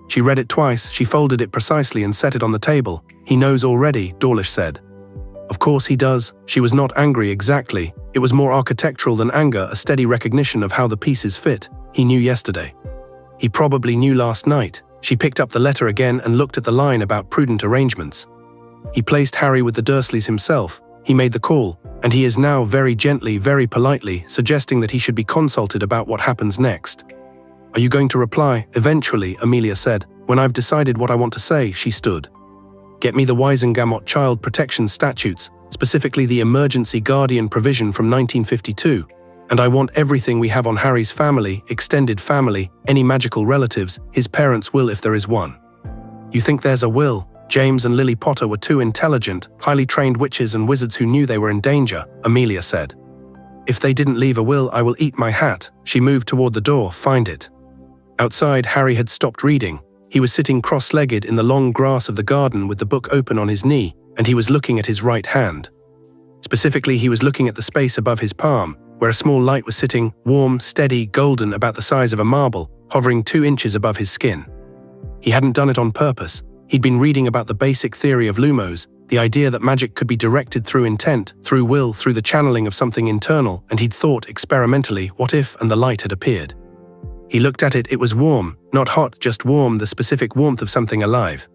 She read it twice. She folded it precisely and set it on the table. "He knows already," Dawlish said. "Of course he does." She was not angry exactly. It was more architectural than anger, a steady recognition of how the pieces fit. "He knew yesterday. He probably knew last night." She picked up the letter again and looked at the line about prudent arrangements. "He placed Harry with the Dursleys himself. He made the call, and he is now very gently, very politely, suggesting that he should be consulted about what happens next." "Are you going to reply?" "Eventually," Amelia said. "When I've decided what I want to say." She stood. "Get me the Wisengamot Child Protection Statutes, specifically the Emergency Guardian provision from 1952. And I want everything we have on Harry's family, extended family, any magical relatives, his parents' will if there is one." "You think there's a will?" "James and Lily Potter were two intelligent, highly trained witches and wizards who knew they were in danger," Amelia said. "If they didn't leave a will, I will eat my hat." She moved toward the door. "Find it." Outside, Harry had stopped reading. He was sitting cross-legged in the long grass of the garden with the book open on his knee, and he was looking at his right hand. Specifically, he was looking at the space above his palm, where a small light was sitting, warm, steady, golden, about the size of a marble, hovering 2 inches above his skin. He hadn't done it on purpose. He'd been reading about the basic theory of lumos, the idea that magic could be directed through intent, through will, through the channeling of something internal, and he'd thought experimentally, what if, and the light had appeared. He looked at it. It was warm, not hot, just warm, the specific warmth of something alive.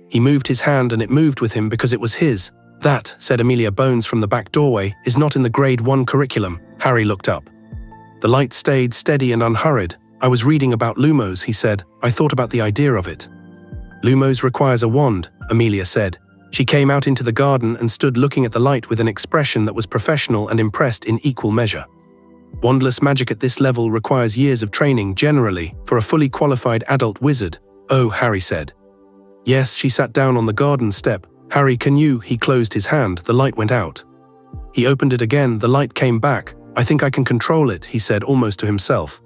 He moved his hand and it moved with him because it was his. "That," said Amelia Bones from the back doorway, "is not in the Grade 1 curriculum." Harry looked up. The light stayed steady and unhurried. "I was reading about lumos," he said. "I thought about the idea of it." "Lumos requires a wand," Amelia said. She came out into the garden and stood looking at the light with an expression that was professional and impressed in equal measure. "Wandless magic at this level requires years of training, generally, for a fully qualified adult wizard." "Oh," Harry said. "Yes." She sat down on the garden step. "Harry, can you?" He closed his hand. The light went out. He opened it again. The light came back. "I think I can control it," he said, almost to himself.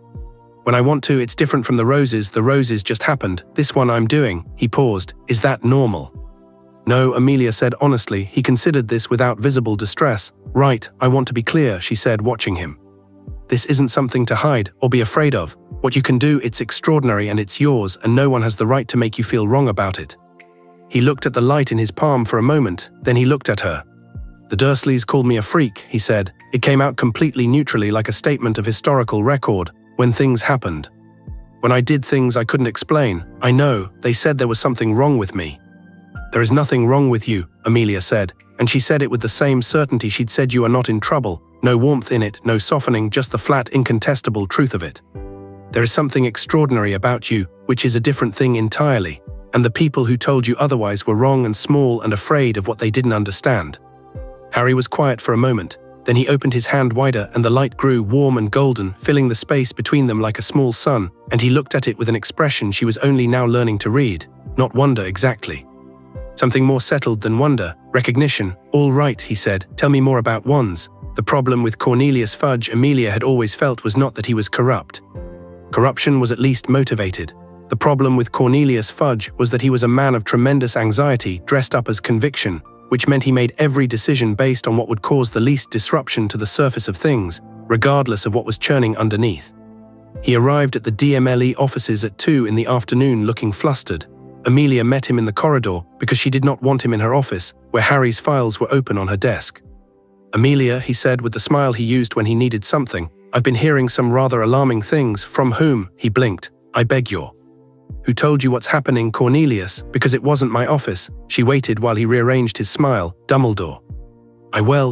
"When I want to, it's different from the roses. The roses just happened. This one I'm doing." He paused. "Is that normal?" "No," Amelia said honestly. He considered this without visible distress. "Right, I want to be clear," she said, watching him. "This isn't something to hide or be afraid of. What you can do, it's extraordinary and it's yours, and no one has the right to make you feel wrong about it." He looked at the light in his palm for a moment, then he looked at her. "The Dursleys called me a freak," he said. It came out completely neutrally, like a statement of historical record, when things happened. "When I did things I couldn't explain. I know, they said there was something wrong with me." "There is nothing wrong with you," Amelia said, and she said it with the same certainty she'd said you are not in trouble. No warmth in it, no softening, just the flat, incontestable truth of it. "There is something extraordinary about you, which is a different thing entirely, and the people who told you otherwise were wrong and small and afraid of what they didn't understand." Harry was quiet for a moment. Then he opened his hand wider and the light grew warm and golden, filling the space between them like a small sun, and he looked at it with an expression she was only now learning to read. Not wonder exactly. Something more settled than wonder, recognition. All right, he said, tell me more about wands. The problem with Cornelius Fudge, Amelia had always felt, was not that he was corrupt. Corruption was at least motivated. The problem with Cornelius Fudge was that he was a man of tremendous anxiety dressed up as conviction, which meant he made every decision based on what would cause the least disruption to the surface of things, regardless of what was churning underneath. He arrived at the DMLE offices at 2 in the afternoon looking flustered. Amelia met him in the corridor because she did not want him in her office, where Harry's files were open on her desk. Amelia, he said with the smile he used when he needed something, I've been hearing some rather alarming things. From whom? He blinked. I beg your. Who told you what's happening, Cornelius? Because it wasn't my office. She waited while he rearranged his smile. Dumbledore.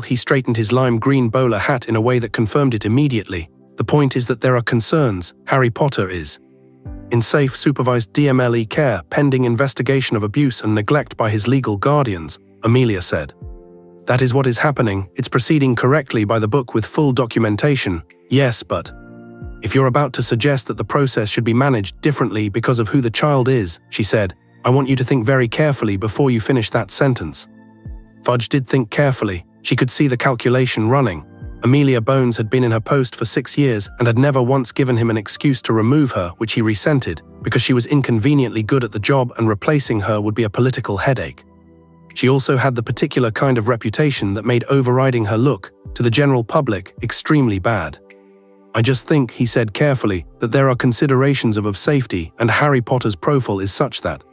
He straightened his lime green bowler hat in a way that confirmed it immediately. The point is that there are concerns. Harry Potter is in safe, supervised DMLE care, pending investigation of abuse and neglect by his legal guardians, Amelia said. That is what is happening. It's proceeding correctly by the book with full documentation. Yes, but if you're about to suggest that the process should be managed differently because of who the child is, she said, I want you to think very carefully before you finish that sentence. Fudge did think carefully. She could see the calculation running. Amelia Bones had been in her post for 6 years and had never once given him an excuse to remove her, which he resented, because she was inconveniently good at the job and replacing her would be a political headache. She also had the particular kind of reputation that made overriding her look, to the general public, extremely bad. I just think, he said carefully, that there are considerations of safety, and Harry Potter's profile is such that.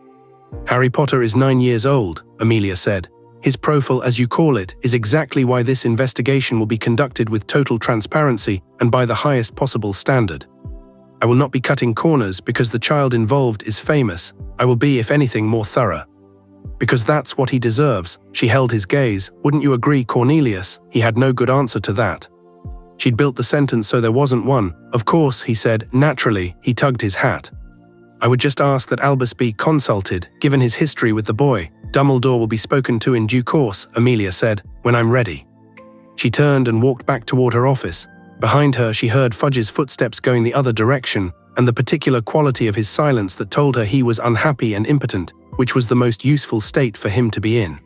Harry Potter is 9 years old, Amelia said. His profile, as you call it, is exactly why this investigation will be conducted with total transparency and by the highest possible standard. I will not be cutting corners because the child involved is famous. I will be, if anything, more thorough. Because that's what he deserves. She held his gaze. Wouldn't you agree, Cornelius? He had no good answer to that. She'd built the sentence so there wasn't one. Of course, he said. Naturally, he tugged his hat. I would just ask that Albus be consulted, given his history with the boy. Dumbledore will be spoken to in due course, Amelia said, when I'm ready. She turned and walked back toward her office. Behind her, she heard Fudge's footsteps going the other direction, and the particular quality of his silence that told her he was unhappy and impotent, which was the most useful state for him to be in.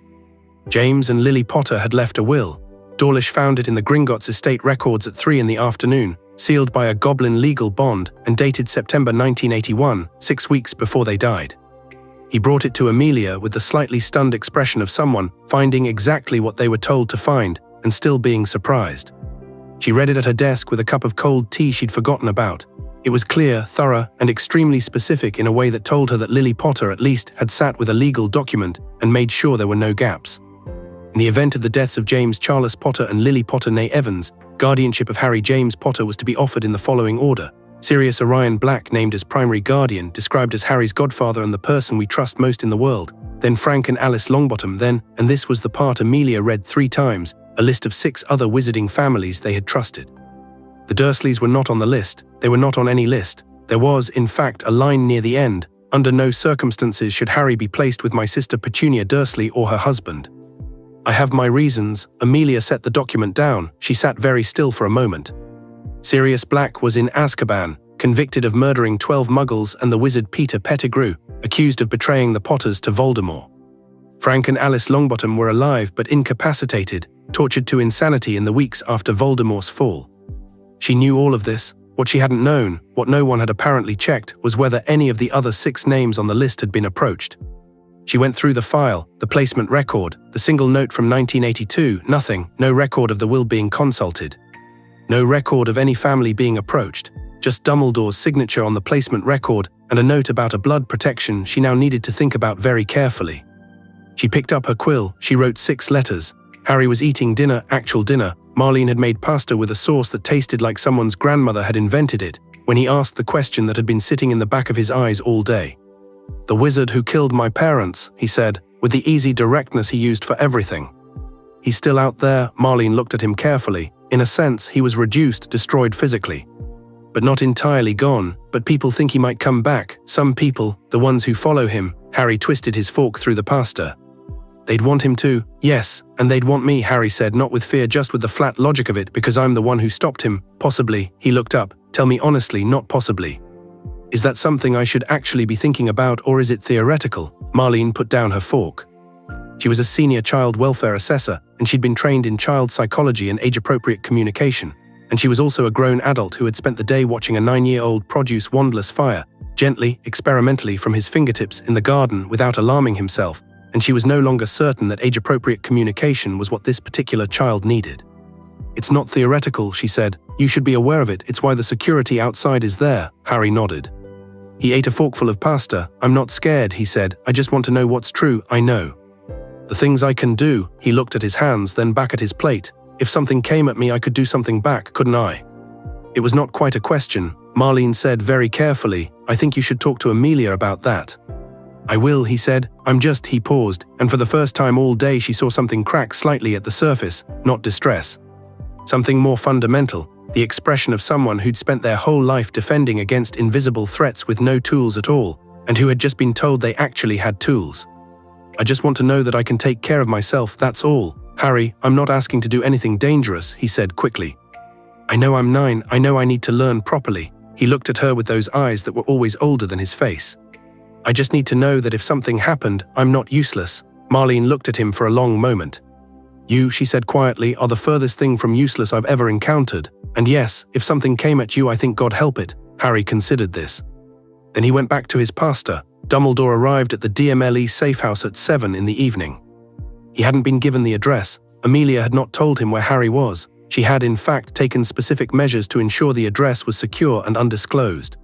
James and Lily Potter had left a will. Dawlish found it in the Gringotts estate records at 3 in the afternoon, sealed by a goblin legal bond and dated September 1981, 6 weeks before they died. He brought it to Amelia with the slightly stunned expression of someone finding exactly what they were told to find and still being surprised. She read it at her desk with a cup of cold tea she'd forgotten about. It was clear, thorough, and extremely specific in a way that told her that Lily Potter at least had sat with a legal document and made sure there were no gaps. In the event of the deaths of James Charles Potter and Lily Potter née Evans, guardianship of Harry James Potter was to be offered in the following order. Sirius Orion Black named as primary guardian, described as Harry's godfather and the person we trust most in the world, then Frank and Alice Longbottom, then, and this was the part Amelia read 3 times, a list of 6 other wizarding families they had trusted. The Dursleys were not on the list. They were not on any list. There was, in fact, a line near the end. Under no circumstances should Harry be placed with my sister Petunia Dursley or her husband. I have my reasons. Amelia set the document down. She sat very still for a moment. Sirius Black was in Azkaban, convicted of murdering 12 Muggles and the wizard Peter Pettigrew, accused of betraying the Potters to Voldemort. Frank and Alice Longbottom were alive but incapacitated, tortured to insanity in the weeks after Voldemort's fall. She knew all of this. What she hadn't known, what no one had apparently checked, was whether any of the other 6 names on the list had been approached. She went through the file, the placement record, the single note from 1982, nothing, no record of the will being consulted. No record of any family being approached, just Dumbledore's signature on the placement record and a note about a blood protection she now needed to think about very carefully. She picked up her quill. She wrote 6 letters. Harry was eating dinner, actual dinner. Marlene had made pasta with a sauce that tasted like someone's grandmother had invented it, when he asked the question that had been sitting in the back of his eyes all day. The wizard who killed my parents, he said, with the easy directness he used for everything. He's still out there. Marlene looked at him carefully. In a sense, he was reduced, destroyed physically. But not entirely gone, but people think he might come back. Some people, the ones who follow him. Harry twisted his fork through the pasta. They'd want him to, yes, and they'd want me, Harry said, not with fear, just with the flat logic of it, because I'm the one who stopped him. Possibly, he looked up. Tell me honestly, not possibly. Is that something I should actually be thinking about, or is it theoretical? Marlene put down her fork. She was a senior child welfare assessor, and she'd been trained in child psychology and age-appropriate communication. And she was also a grown adult who had spent the day watching a 9-year-old produce wandless fire, gently, experimentally from his fingertips in the garden without alarming himself, and she was no longer certain that age-appropriate communication was what this particular child needed. It's not theoretical, she said. You should be aware of it. It's why the security outside is there. Harry nodded. He ate a forkful of pasta. I'm not scared, he said. I just want to know what's true. I know. The things I can do. He looked at his hands, then back at his plate. If something came at me, I could do something back, couldn't I? It was not quite a question. Marlene said very carefully, I think you should talk to Amelia about that. I will, he said. He paused, and for the first time all day she saw something crack slightly at the surface, not distress. Something more fundamental, the expression of someone who'd spent their whole life defending against invisible threats with no tools at all, and who had just been told they actually had tools. I just want to know that I can take care of myself, that's all. Harry, I'm not asking to do anything dangerous, he said quickly. I know I'm 9, I know I need to learn properly. He looked at her with those eyes that were always older than his face. I just need to know that if something happened, I'm not useless. Marlene looked at him for a long moment. You, she said quietly, are the furthest thing from useless I've ever encountered. And yes, if something came at you, I think God help it. Harry considered this. Then he went back to his pasta. Dumbledore arrived at the DMLE safe house at 7 in the evening. He hadn't been given the address. Amelia had not told him where Harry was. She had, in fact, taken specific measures to ensure the address was secure and undisclosed.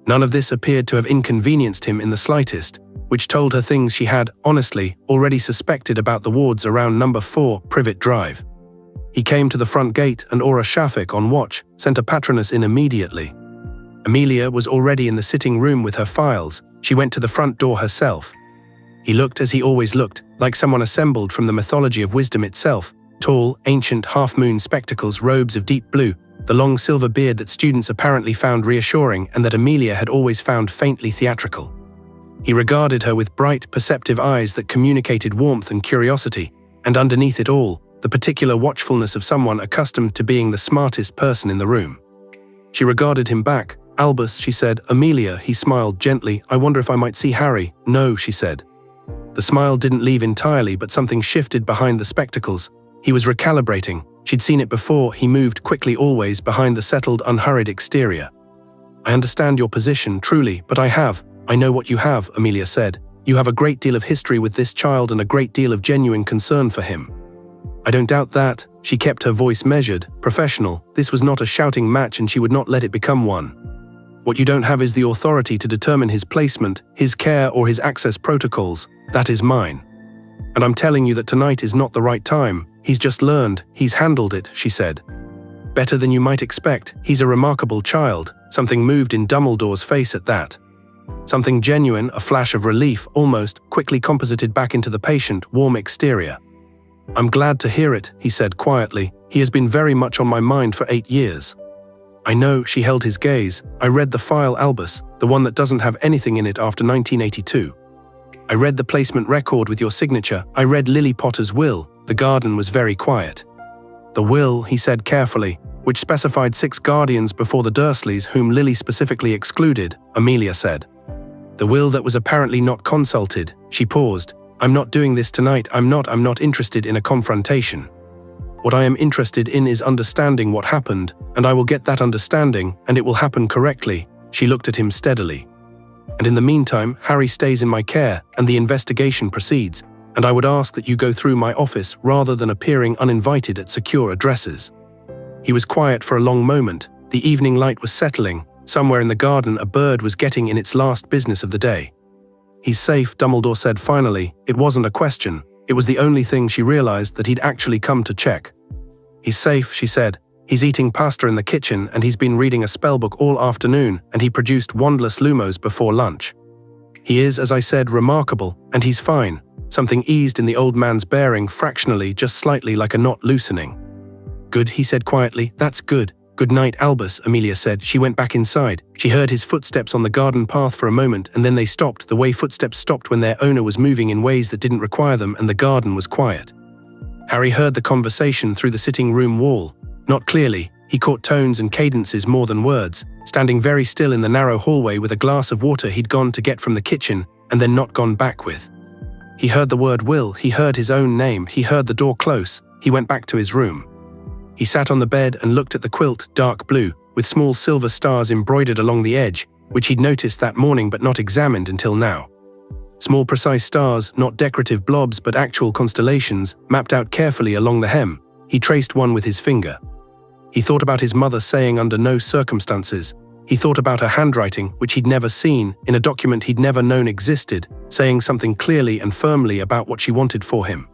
None of this appeared to have inconvenienced him in the slightest, which told her things she had, honestly, already suspected about the wards around number 4, Privet Drive. He came to the front gate and Aura Shafik, on watch, sent a patroness in immediately. Amelia was already in the sitting room with her files. She went to the front door herself. He looked as he always looked, like someone assembled from the mythology of wisdom itself. Tall, ancient half-moon spectacles, robes of deep blue, the long silver beard that students apparently found reassuring and that Amelia had always found faintly theatrical. He regarded her with bright, perceptive eyes that communicated warmth and curiosity, and underneath it all, the particular watchfulness of someone accustomed to being the smartest person in the room. She regarded him back. Albus, she said. Amelia, he smiled gently. I wonder if I might see Harry. No, she said. The smile didn't leave entirely, but something shifted behind the spectacles. He was recalibrating. She'd seen it before. He moved quickly, always behind the settled, unhurried exterior. I understand your position, truly, but I know what you have, Amelia said. You have a great deal of history with this child and a great deal of genuine concern for him. I don't doubt that. She kept her voice measured, professional. This was not a shouting match and she would not let it become one. What you don't have is the authority to determine his placement, his care, or his access protocols. That is mine. And I'm telling you that tonight is not the right time. He's just learned, he's handled it, she said. Better than you might expect. He's a remarkable child. Something moved in Dumbledore's face at that. Something genuine, a flash of relief, almost, quickly composited back into the patient, warm exterior. I'm glad to hear it, he said quietly. He has been very much on my mind for 8 years. I know, she held his gaze. I read the file, Albus, the one that doesn't have anything in it after 1982. I read the placement record with your signature. I read Lily Potter's will. The garden was very quiet. The will, he said carefully, which specified 6 guardians before the Dursleys, whom Lily specifically excluded, Amelia said. The will that was apparently not consulted. She paused. I'm not doing this tonight. I'm not interested in a confrontation. What I am interested in is understanding what happened, and I will get that understanding, and it will happen correctly. She looked at him steadily. And in the meantime, Harry stays in my care, and the investigation proceeds, and I would ask that you go through my office rather than appearing uninvited at secure addresses. He was quiet for a long moment. The evening light was settling. Somewhere in the garden, a bird was getting in its last business of the day. He's safe, Dumbledore said finally. It wasn't a question. It was the only thing she realized that he'd actually come to check. He's safe, she said. He's eating pasta in the kitchen and he's been reading a spellbook all afternoon and he produced wandless lumos before lunch. He is, as I said, remarkable, and he's fine. Something eased in the old man's bearing fractionally, just slightly, like a knot loosening. Good, he said quietly. That's good. Good night, Albus, Amelia said. She went back inside. She heard his footsteps on the garden path for a moment, and then they stopped, the way footsteps stopped when their owner was moving in ways that didn't require them, and the garden was quiet. Harry heard the conversation through the sitting room wall. Not clearly. He caught tones and cadences more than words, standing very still in the narrow hallway with a glass of water he'd gone to get from the kitchen and then not gone back with. He heard the word will, he heard his own name, he heard the door close. He went back to his room. He sat on the bed and looked at the quilt, dark blue, with small silver stars embroidered along the edge, which he'd noticed that morning but not examined until now. Small precise stars, not decorative blobs but actual constellations, mapped out carefully along the hem. He traced one with his finger. He thought about his mother saying under no circumstances. He thought about her handwriting, which he'd never seen, in a document he'd never known existed, saying something clearly and firmly about what she wanted for him.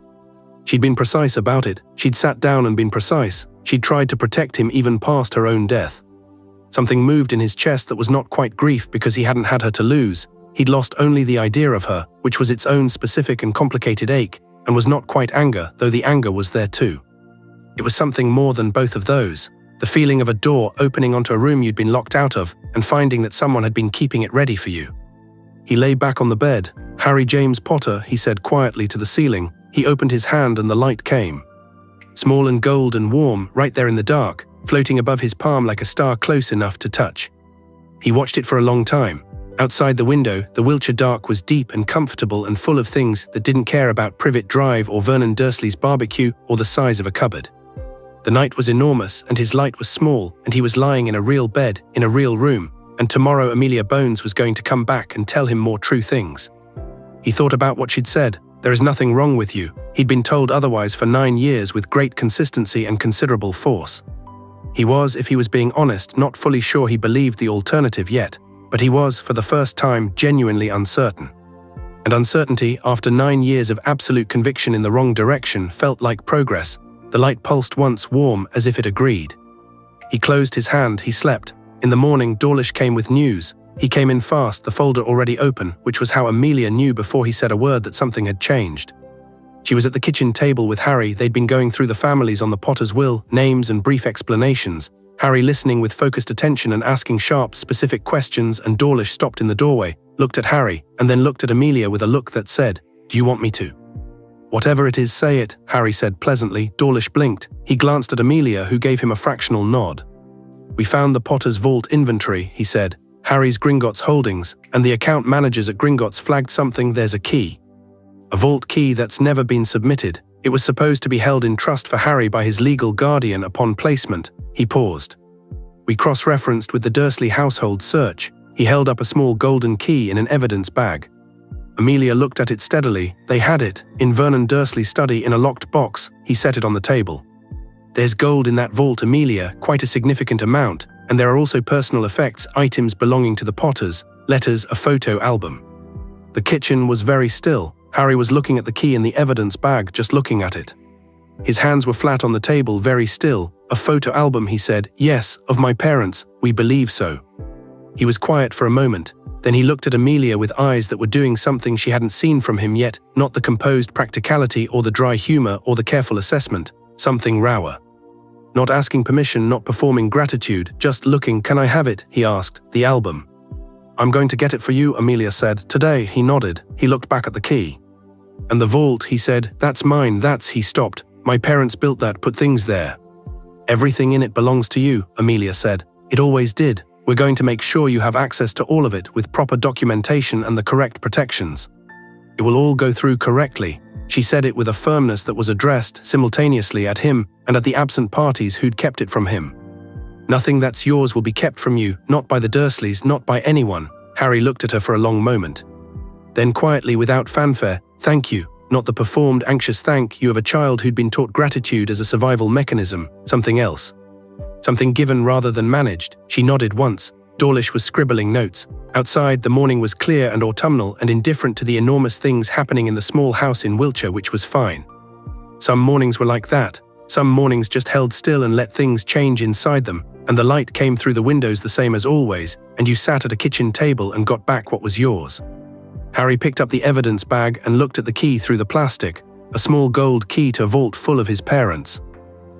She'd been precise about it. She'd sat down and been precise. She'd tried to protect him even past her own death. Something moved in his chest that was not quite grief because he hadn't had her to lose. He'd lost only the idea of her, which was its own specific and complicated ache, and was not quite anger, though the anger was there too. It was something more than both of those. The feeling of a door opening onto a room you'd been locked out of and finding that someone had been keeping it ready for you. He lay back on the bed. "Harry James Potter," he said quietly to the ceiling. He opened his hand and the light came. Small and gold and warm, right there in the dark, floating above his palm like a star close enough to touch. He watched it for a long time. Outside the window, the Wiltshire dark was deep and comfortable and full of things that didn't care about Privet Drive or Vernon Dursley's barbecue or the size of a cupboard. The night was enormous and his light was small and he was lying in a real bed, in a real room, and tomorrow Amelia Bones was going to come back and tell him more true things. He thought about what she'd said. "There is nothing wrong with you." He'd been told otherwise for 9 years with great consistency and considerable force. He was, if he was being honest, not fully sure he believed the alternative yet, but he was, for the first time, genuinely uncertain. And uncertainty, after 9 years of absolute conviction in the wrong direction, felt like progress. The light pulsed once, warm, as if it agreed. He closed his hand, he slept. In the morning, Dawlish came with news. He came in fast, the folder already open, which was how Amelia knew before he said a word that something had changed. She was at the kitchen table with Harry. They'd been going through the families on the Potter's will, names and brief explanations. Harry listening with focused attention and asking sharp, specific questions, and Dawlish stopped in the doorway, looked at Harry, and then looked at Amelia with a look that said, "Do you want me to?" "Whatever it is, say it," Harry said pleasantly. Dawlish blinked. He glanced at Amelia, who gave him a fractional nod. "We found the Potter's vault inventory," he said. "Harry's Gringotts holdings, and the account managers at Gringotts flagged something. There's a key. A vault key that's never been submitted. It was supposed to be held in trust for Harry by his legal guardian upon placement." He paused. "We cross-referenced with the Dursley household search." He held up a small golden key in an evidence bag. Amelia looked at it steadily. They had it, in Vernon Dursley's study in a locked box. He set it on the table. "There's gold in that vault, Amelia, quite a significant amount, and there are also personal effects, items belonging to the Potters, letters, a photo album." The kitchen was very still. Harry was looking at the key in the evidence bag, just looking at it. His hands were flat on the table, very still. "A photo album," he said. "Yes, of my parents. We believe so." He was quiet for a moment. Then he looked at Amelia with eyes that were doing something she hadn't seen from him yet, not the composed practicality or the dry humor or the careful assessment, something rawer. Not asking permission, not performing gratitude, just looking. "Can I have it?" he asked. "The album." "I'm going to get it for you," Amelia said. "Today," he nodded. He looked back at the key. "And the vault," he said. "That's mine, that's..." He stopped. "My parents built that, put things there." "Everything in it belongs to you," Amelia said. "It always did. We're going to make sure you have access to all of it with proper documentation and the correct protections. It will all go through correctly." She said it with a firmness that was addressed simultaneously at him and at the absent parties who'd kept it from him. "Nothing that's yours will be kept from you, not by the Dursleys, not by anyone." Harry looked at her for a long moment. Then quietly, without fanfare, "Thank you." Not the performed, anxious thank you of a child who'd been taught gratitude as a survival mechanism, something else. Something given rather than managed. She nodded once. Dawlish was scribbling notes. Outside, the morning was clear and autumnal and indifferent to the enormous things happening in the small house in Wiltshire, which was fine. Some mornings were like that. Some mornings just held still and let things change inside them, and the light came through the windows the same as always, and you sat at a kitchen table and got back what was yours. Harry picked up the evidence bag and looked at the key through the plastic, a small gold key to a vault full of his parents.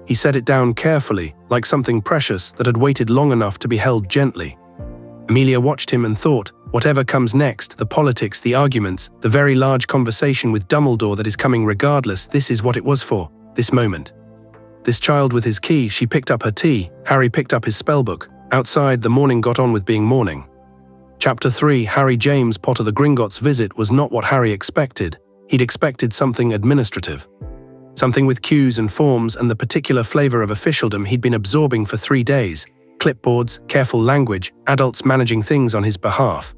He set it down carefully, like something precious that had waited long enough to be held gently. Amelia watched him and thought, whatever comes next, the politics, the arguments, the very large conversation with Dumbledore that is coming regardless, this is what it was for, this moment. This child with his key. She picked up her tea. Harry picked up his spellbook. Outside, the morning got on with being morning. Chapter 3. Harry James Potter. The Gringotts' visit was not what Harry expected. He'd expected something administrative. Something with cues and forms and the particular flavor of officialdom he'd been absorbing for 3 days. Clipboards, careful language, adults managing things on his behalf.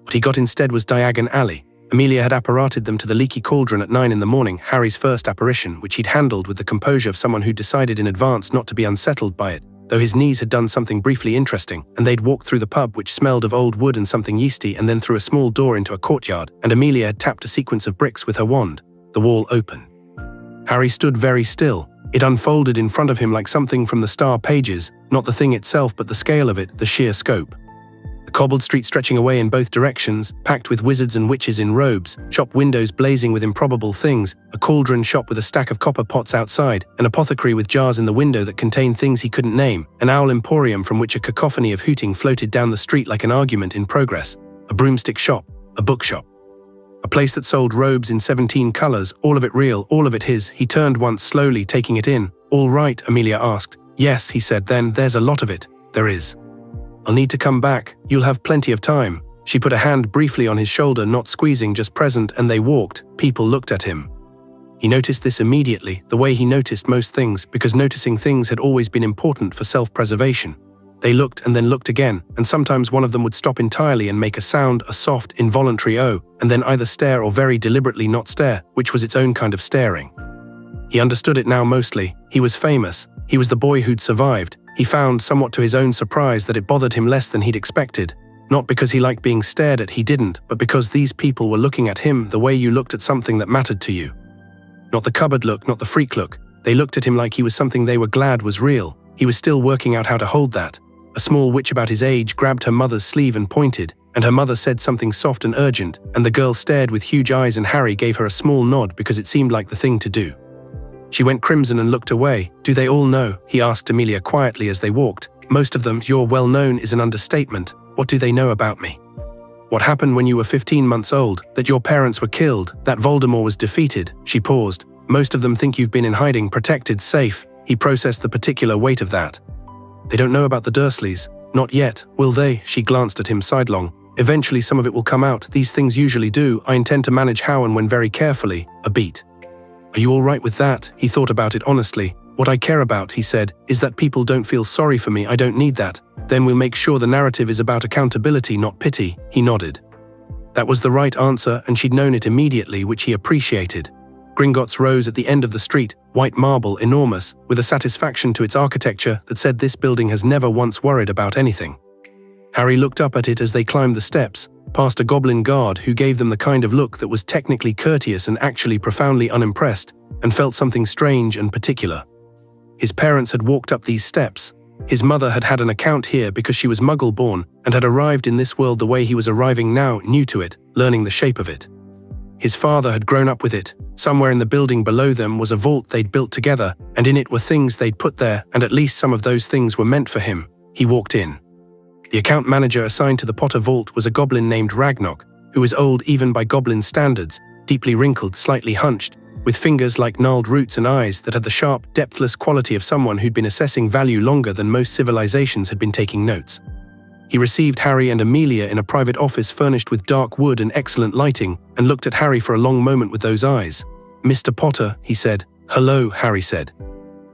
What he got instead was Diagon Alley. Amelia had apparated them to the leaky cauldron at 9 in the morning, Harry's first apparition, which he'd handled with the composure of someone who decided in advance not to be unsettled by it, though his knees had done something briefly interesting, and they'd walked through the pub which smelled of old wood and something yeasty, and then through a small door into a courtyard, and Amelia had tapped a sequence of bricks with her wand. The wall open. Harry stood very still. It unfolded in front of him like something from the Star pages, not the thing itself but the scale of it, the sheer scope. The cobbled street stretching away in both directions, packed with wizards and witches in robes, shop windows blazing with improbable things, a cauldron shop with a stack of copper pots outside, an apothecary with jars in the window that contained things he couldn't name, an owl emporium from which a cacophony of hooting floated down the street like an argument in progress, a broomstick shop, a bookshop. A place that sold robes in 17 colors, all of it real, all of it his. He turned once slowly, taking it in. "All right?" Amelia asked. "Yes," he said. "Then there's a lot of it." "There is. I'll need to come back. You'll have plenty of time." She put a hand briefly on his shoulder, not squeezing, just present, and they walked. People looked at him. He noticed this immediately, the way he noticed most things, because noticing things had always been important for self-preservation. They looked and then looked again, and sometimes one of them would stop entirely and make a sound, a soft, involuntary "oh," and then either stare or very deliberately not stare, which was its own kind of staring. He understood it now mostly. He was famous. He was the boy who'd survived. He found, somewhat to his own surprise, that it bothered him less than he'd expected. Not because he liked being stared at, he didn't, but because these people were looking at him the way you looked at something that mattered to you. Not the cupboard look, not the freak look. They looked at him like he was something they were glad was real. He was still working out how to hold that. A small witch about his age grabbed her mother's sleeve and pointed, and her mother said something soft and urgent, and the girl stared with huge eyes, and Harry gave her a small nod because it seemed like the thing to do. She went crimson and looked away. "Do they all know?" he asked Amelia quietly as they walked. "Most of them. You're well known is an understatement. What do they know about me? What happened when you were 15 months old? That your parents were killed? That Voldemort was defeated?" She paused. "Most of them think you've been in hiding, protected, safe." He processed the particular weight of that. "They don't know about the Dursleys. Not yet. Will they?" She glanced at him sidelong. "Eventually some of it will come out. These things usually do. I intend to manage how and when very carefully." A beat. "Are you all right with that?" He thought about it honestly. "What I care about," he said, "is that people don't feel sorry for me. I don't need that. Then we'll make sure the narrative is about accountability, not pity." He nodded. That was the right answer, and she'd known it immediately, which he appreciated. Gringotts rose at the end of the street, white marble, enormous, with a satisfaction to its architecture that said this building has never once worried about anything. Harry looked up at it as they climbed the steps, past a goblin guard who gave them the kind of look that was technically courteous and actually profoundly unimpressed, and felt something strange and particular. His parents had walked up these steps. His mother had had an account here because she was Muggle-born and had arrived in this world the way he was arriving now, new to it, learning the shape of it. His father had grown up with it. Somewhere in the building below them was a vault they'd built together, and in it were things they'd put there, and at least some of those things were meant for him. He walked in. The account manager assigned to the Potter vault was a goblin named Ragnok, who was old even by goblin standards, deeply wrinkled, slightly hunched, with fingers like gnarled roots and eyes that had the sharp, depthless quality of someone who'd been assessing value longer than most civilizations had been taking notes. He received Harry and Amelia in a private office furnished with dark wood and excellent lighting, and looked at Harry for a long moment with those eyes. "Mr. Potter," he said. "Hello," Harry said.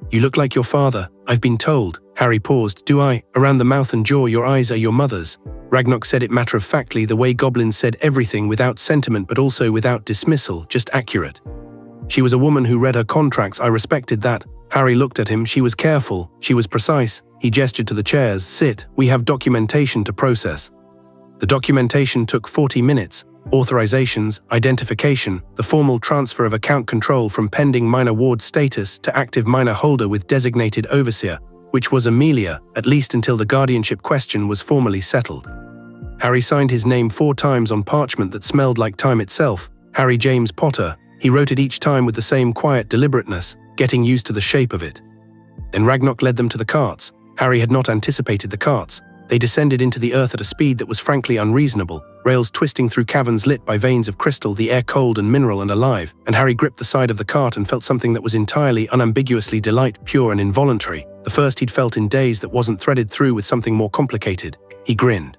"You look like your father, I've been told." Harry paused. "Do I? Around the mouth and jaw, your eyes are your mother's." Ragnok said it matter-of-factly, the way goblins said everything, without sentiment but also without dismissal, just accurate. "She was a woman who read her contracts. I respected that." Harry looked at him. "She was careful. She was precise." He gestured to the chairs. "Sit. We have documentation to process." The documentation took 40 minutes. Authorizations, identification, the formal transfer of account control from pending minor ward status to active minor holder with designated overseer, which was Amelia, at least until the guardianship question was formally settled. Harry signed his name 4 times on parchment that smelled like time itself. Harry James Potter. He wrote it each time with the same quiet deliberateness, getting used to the shape of it. Then Ragnok led them to the carts. Harry had not anticipated the carts. They descended into the earth at a speed that was frankly unreasonable, rails twisting through caverns lit by veins of crystal, the air cold and mineral and alive, and Harry gripped the side of the cart and felt something that was entirely, unambiguously delight, pure and involuntary, the first he'd felt in days that wasn't threaded through with something more complicated. He grinned.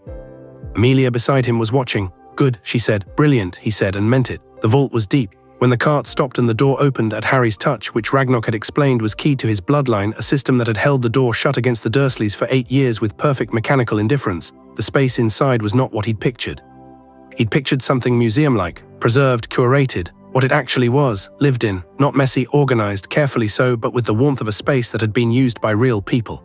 Amelia beside him was watching. "Good," she said. "Brilliant," he said, and meant it. The vault was deep. When the cart stopped and the door opened at Harry's touch, which Ragnarok had explained was key to his bloodline, a system that had held the door shut against the Dursleys for 8 years with perfect mechanical indifference, the space inside was not what he'd pictured. He'd pictured something museum-like, preserved, curated. What it actually was, lived in, not messy, organized, carefully so, but with the warmth of a space that had been used by real people.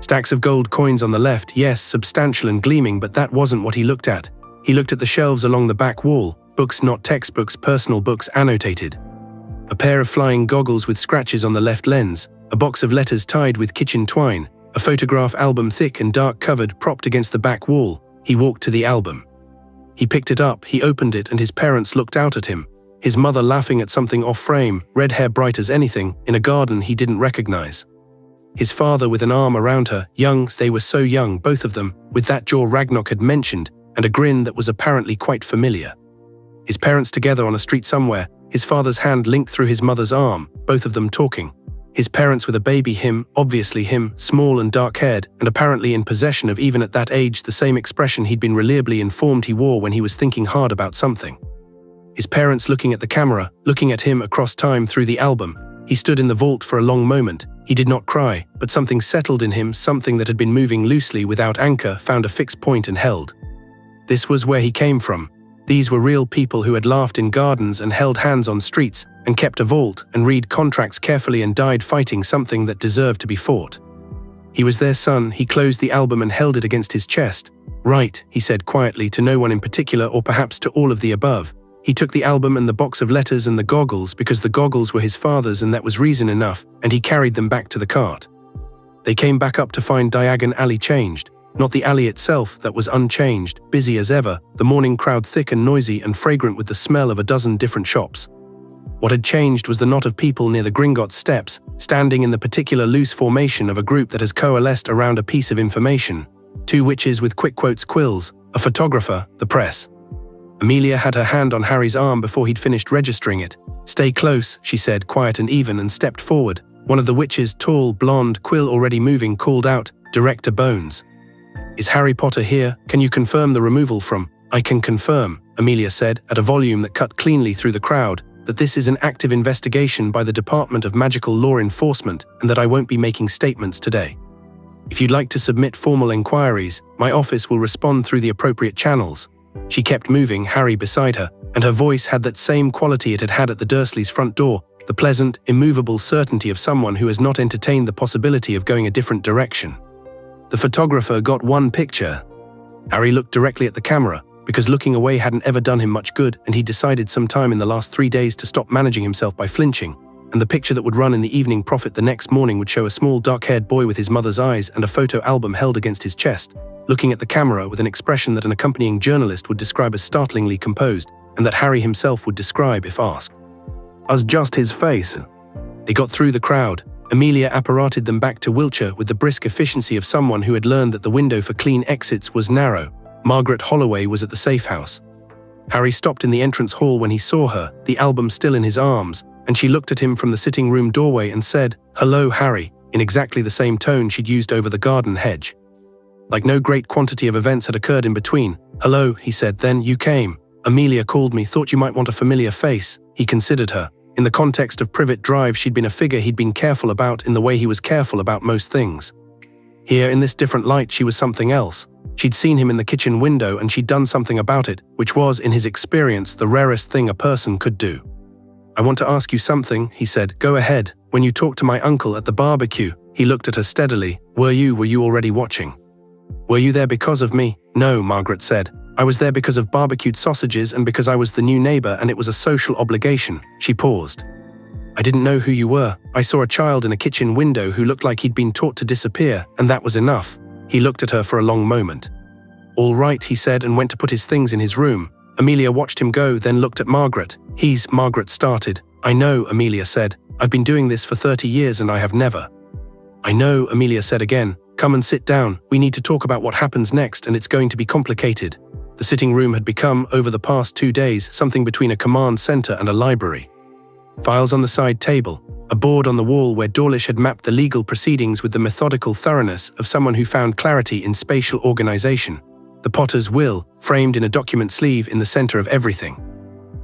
Stacks of gold coins on the left, yes, substantial and gleaming, but that wasn't what he looked at. He looked at the shelves along the back wall, books, not textbooks, personal books, annotated. A pair of flying goggles with scratches on the left lens, a box of letters tied with kitchen twine, a photograph album thick and dark covered propped against the back wall. He walked to the album. He picked it up, he opened it, and his parents looked out at him. His mother laughing at something off-frame, red hair bright as anything, in a garden he didn't recognize. His father with an arm around her, young, they were so young, both of them, with that jaw Ragnarok had mentioned, and a grin that was apparently quite familiar. His parents together on a street somewhere, his father's hand linked through his mother's arm, both of them talking. His parents with a baby, him, obviously him, small and dark-haired, and apparently in possession of even at that age the same expression he'd been reliably informed he wore when he was thinking hard about something. His parents looking at the camera, looking at him across time through the album. He stood in the vault for a long moment. He did not cry, but something settled in him, something that had been moving loosely without anchor found a fixed point and held. This was where he came from. These were real people who had laughed in gardens and held hands on streets, and kept a vault and read contracts carefully and died fighting something that deserved to be fought. He was their son. He closed the album and held it against his chest. "Right," he said quietly to no one in particular, or perhaps to all of the above. He took the album and the box of letters and the goggles because the goggles were his father's and that was reason enough, and he carried them back to the cart. They came back up to find Diagon Alley changed. Not the alley itself, that was unchanged, busy as ever, the morning crowd thick and noisy and fragrant with the smell of a dozen different shops. What had changed was the knot of people near the Gringotts steps, standing in the particular loose formation of a group that has coalesced around a piece of information. 2 witches with quick quotes quills, a photographer, the press. Amelia had her hand on Harry's arm before he'd finished registering it. "Stay close," she said, quiet and even, and stepped forward. One of the witches, tall, blonde, quill already moving, called out, "Director Bones. Is Harry Potter here? Can you confirm the removal from—" "I can confirm," Amelia said, at a volume that cut cleanly through the crowd, "that this is an active investigation by the Department of Magical Law Enforcement and that I won't be making statements today. If you'd like to submit formal inquiries, my office will respond through the appropriate channels." She kept moving, Harry beside her, and her voice had that same quality it had had at the Dursleys' front door, the pleasant, immovable certainty of someone who has not entertained the possibility of going a different direction. The photographer got one picture. Harry looked directly at the camera, because looking away hadn't ever done him much good, and he decided sometime in the last 3 days to stop managing himself by flinching, and the picture that would run in the Evening Prophet the next morning would show a small dark-haired boy with his mother's eyes and a photo album held against his chest, looking at the camera with an expression that an accompanying journalist would describe as startlingly composed, and that Harry himself would describe if asked as just his face. They got through the crowd. Amelia apparated them back to Wiltshire with the brisk efficiency of someone who had learned that the window for clean exits was narrow. Margaret Holloway was at the safe house. Harry stopped in the entrance hall when he saw her, the album still in his arms, and she looked at him from the sitting room doorway and said, "Hello, Harry," in exactly the same tone she'd used over the garden hedge. Like no great quantity of events had occurred in between. "Hello," he said, "then you came. Amelia called me, thought you might want a familiar face." He considered her. In the context of Privet Drive, she'd been a figure he'd been careful about in the way he was careful about most things. Here, in this different light, she was something else. She'd seen him in the kitchen window and she'd done something about it, which was, in his experience, the rarest thing a person could do. "I want to ask you something," he said. "Go ahead. When you talked to my uncle at the barbecue," he looked at her steadily. Were you already watching? "Were you there because of me?" "No," Margaret said. "I was there because of barbecued sausages and because I was the new neighbor and it was a social obligation." She paused. "I didn't know who you were. I saw a child in a kitchen window who looked like he'd been taught to disappear, and that was enough." He looked at her for a long moment. "All right," he said, and went to put his things in his room. Amelia watched him go, then looked at Margaret. Margaret started. "I know," Amelia said. "I've been doing this for 30 years and I have never." "I know," Amelia said again. "Come and sit down. We need to talk about what happens next and it's going to be complicated." The sitting room had become, over the past 2 days, something between a command center and a library. Files on the side table, a board on the wall where Dawlish had mapped the legal proceedings with the methodical thoroughness of someone who found clarity in spatial organization. The Potter's will, framed in a document sleeve in the center of everything.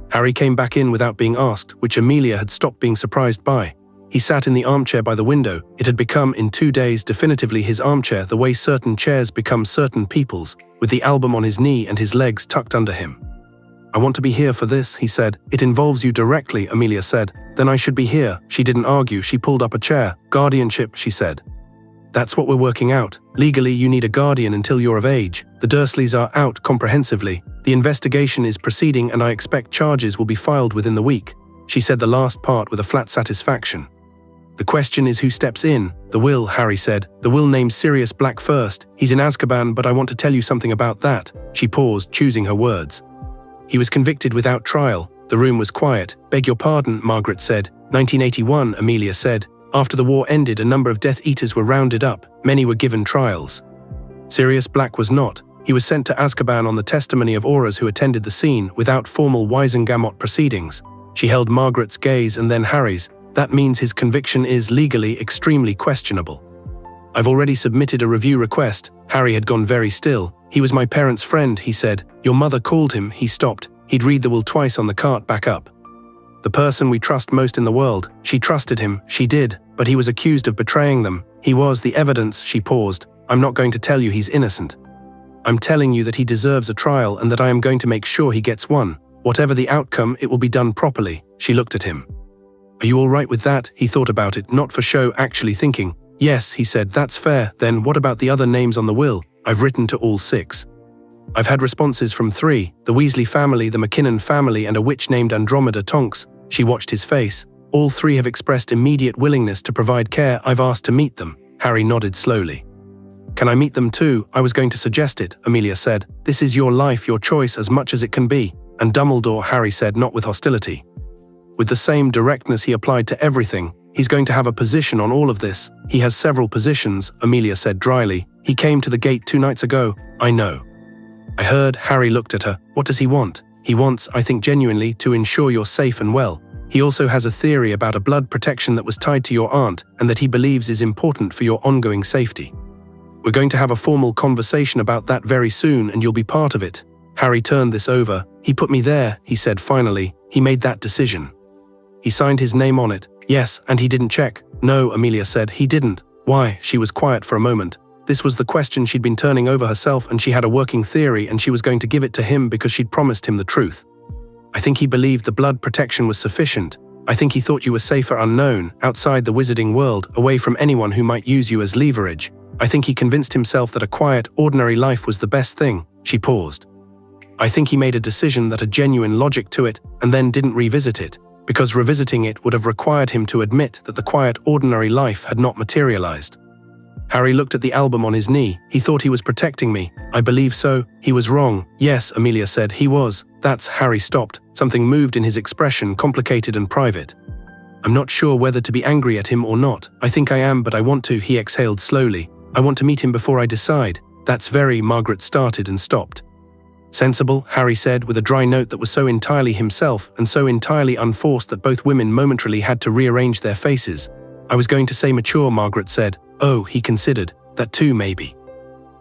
Harry came back in without being asked, which Amelia had stopped being surprised by. He sat in the armchair by the window. It had become, in 2 days, definitively his armchair, the way certain chairs become certain people's, with the album on his knee and his legs tucked under him. "I want to be here for this," he said. "It involves you directly," Amelia said. "Then I should be here." She didn't argue. She pulled up a chair. "Guardianship," she said. "That's what we're working out. Legally, you need a guardian until you're of age. The Dursleys are out comprehensively. The investigation is proceeding and I expect charges will be filed within the week." She said the last part with a flat satisfaction. "The question is who steps in." "The will," Harry said. "The will names Sirius Black first. He's in Azkaban, but I want to tell you something about that." She paused, choosing her words. "He was convicted without trial." The room was quiet. "Beg your pardon," Margaret said. 1981, Amelia said. "After the war ended, a number of Death Eaters were rounded up. Many were given trials. Sirius Black was not. He was sent to Azkaban on the testimony of Aurors who attended the scene, without formal Wisengamot proceedings." She held Margaret's gaze and then Harry's. "That means his conviction is, legally, extremely questionable." "I've already submitted a review request." Harry had gone very still. "He was my parents' friend," he said. "Your mother called him." He stopped. He'd read the will twice on the cart back up. "The person we trust most in the world. She trusted him." She did, but he was accused of betraying them. He was the evidence." She paused. "I'm not going to tell you he's innocent. I'm telling you that he deserves a trial and that I am going to make sure he gets one. Whatever the outcome, it will be done properly." She looked at him. "Are you all right with that?" He thought about it, not for show, actually thinking. "Yes," he said, "that's fair. Then what about the other names on the will?" "I've written to all 6. I've had responses from 3, the Weasley family, the McKinnon family, and a witch named Andromeda Tonks." She watched his face. "All 3 have expressed immediate willingness to provide care. I've asked to meet them." Harry nodded slowly. "Can I meet them too?" "I was going to suggest it," Amelia said. "This is your life, your choice, as much as it can be." "And Dumbledore," Harry said, not with hostility. With the same directness he applied to everything. "He's going to have a position on all of this." "He has several positions," Amelia said dryly. "He came to the gate 2 nights ago." "I know. I heard." Harry looked at her. "What does he want?" "He wants, I think genuinely, to ensure you're safe and well. He also has a theory about a blood protection that was tied to your aunt and that he believes is important for your ongoing safety. We're going to have a formal conversation about that very soon and you'll be part of it." Harry turned this over. "He put me there," he said finally. "He made that decision. He signed his name on it." "Yes, and he didn't check." "No," Amelia said, "he didn't." "Why?" She was quiet for a moment. This was the question she'd been turning over herself, and she had a working theory and she was going to give it to him because she'd promised him the truth. "I think he believed the blood protection was sufficient. I think he thought you were safer unknown, outside the wizarding world, away from anyone who might use you as leverage. I think he convinced himself that a quiet, ordinary life was the best thing." She paused. "I think he made a decision that had genuine logic to it and then didn't revisit it, because revisiting it would have required him to admit that the quiet, ordinary life had not materialized." Harry looked at the album on his knee. "He thought he was protecting me." "I believe so. He was wrong." "Yes," Amelia said, "he was." "That's..." Harry stopped. Something moved in his expression, complicated and private. "I'm not sure whether to be angry at him or not. I think I am, but I want to." He exhaled slowly. "I want to meet him before I decide." "That's very..." Margaret started and stopped. "Sensible," Harry said, with a dry note that was so entirely himself and so entirely unforced that both women momentarily had to rearrange their faces. "I was going to say mature," Margaret said. "Oh," he considered. "That too, maybe."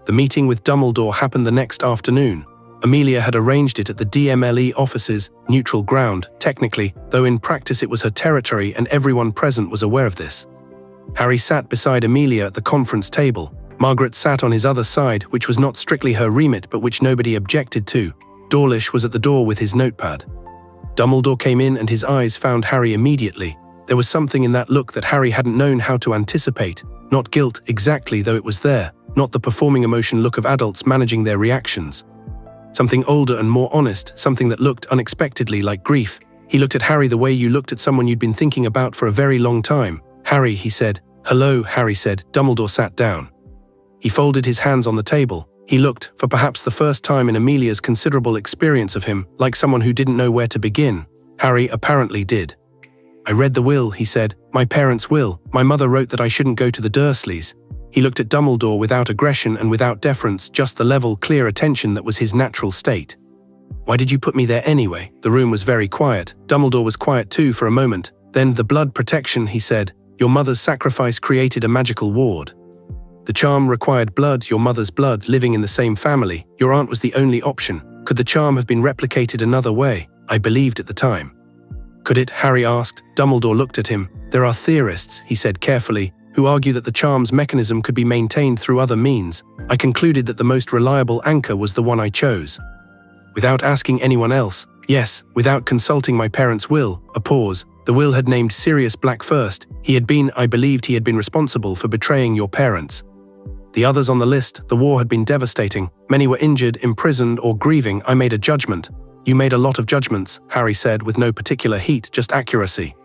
The meeting with Dumbledore happened the next afternoon. Amelia had arranged it at the DMLE offices, neutral ground, technically, though in practice it was her territory and everyone present was aware of this. Harry sat beside Amelia at the conference table. Margaret sat on his other side, which was not strictly her remit but which nobody objected to. Dawlish was at the door with his notepad. Dumbledore came in and his eyes found Harry immediately. There was something in that look that Harry hadn't known how to anticipate. Not guilt, exactly, though it was there. Not the performing emotion look of adults managing their reactions. Something older and more honest, something that looked unexpectedly like grief. He looked at Harry the way you looked at someone you'd been thinking about for a very long time. "Harry," he said. "Hello," Harry said. Dumbledore sat down. He folded his hands on the table. He looked, for perhaps the first time in Amelia's considerable experience of him, like someone who didn't know where to begin. Harry apparently did. "I read the will," he said. "My parents' will. My mother wrote that I shouldn't go to the Dursleys." He looked at Dumbledore without aggression and without deference, just the level, clear attention that was his natural state. "Why did you put me there anyway?" The room was very quiet. Dumbledore was quiet too for a moment. Then the blood protection, he said. Your mother's sacrifice created a magical ward. The charm required blood, your mother's blood, living in the same family. Your aunt was the only option. Could the charm have been replicated another way? I believed at the time. Could it? Harry asked. Dumbledore looked at him. There are theorists, he said carefully, who argue that the charm's mechanism could be maintained through other means. I concluded that the most reliable anchor was the one I chose. Without asking anyone else, yes, without consulting my parents' will, a pause. The will had named Sirius Black first. I believed he had been responsible for betraying your parents. The others on the list, the war had been devastating. Many were injured, imprisoned, or grieving. I made a judgment. You made a lot of judgments, Harry said with no particular heat, just accuracy.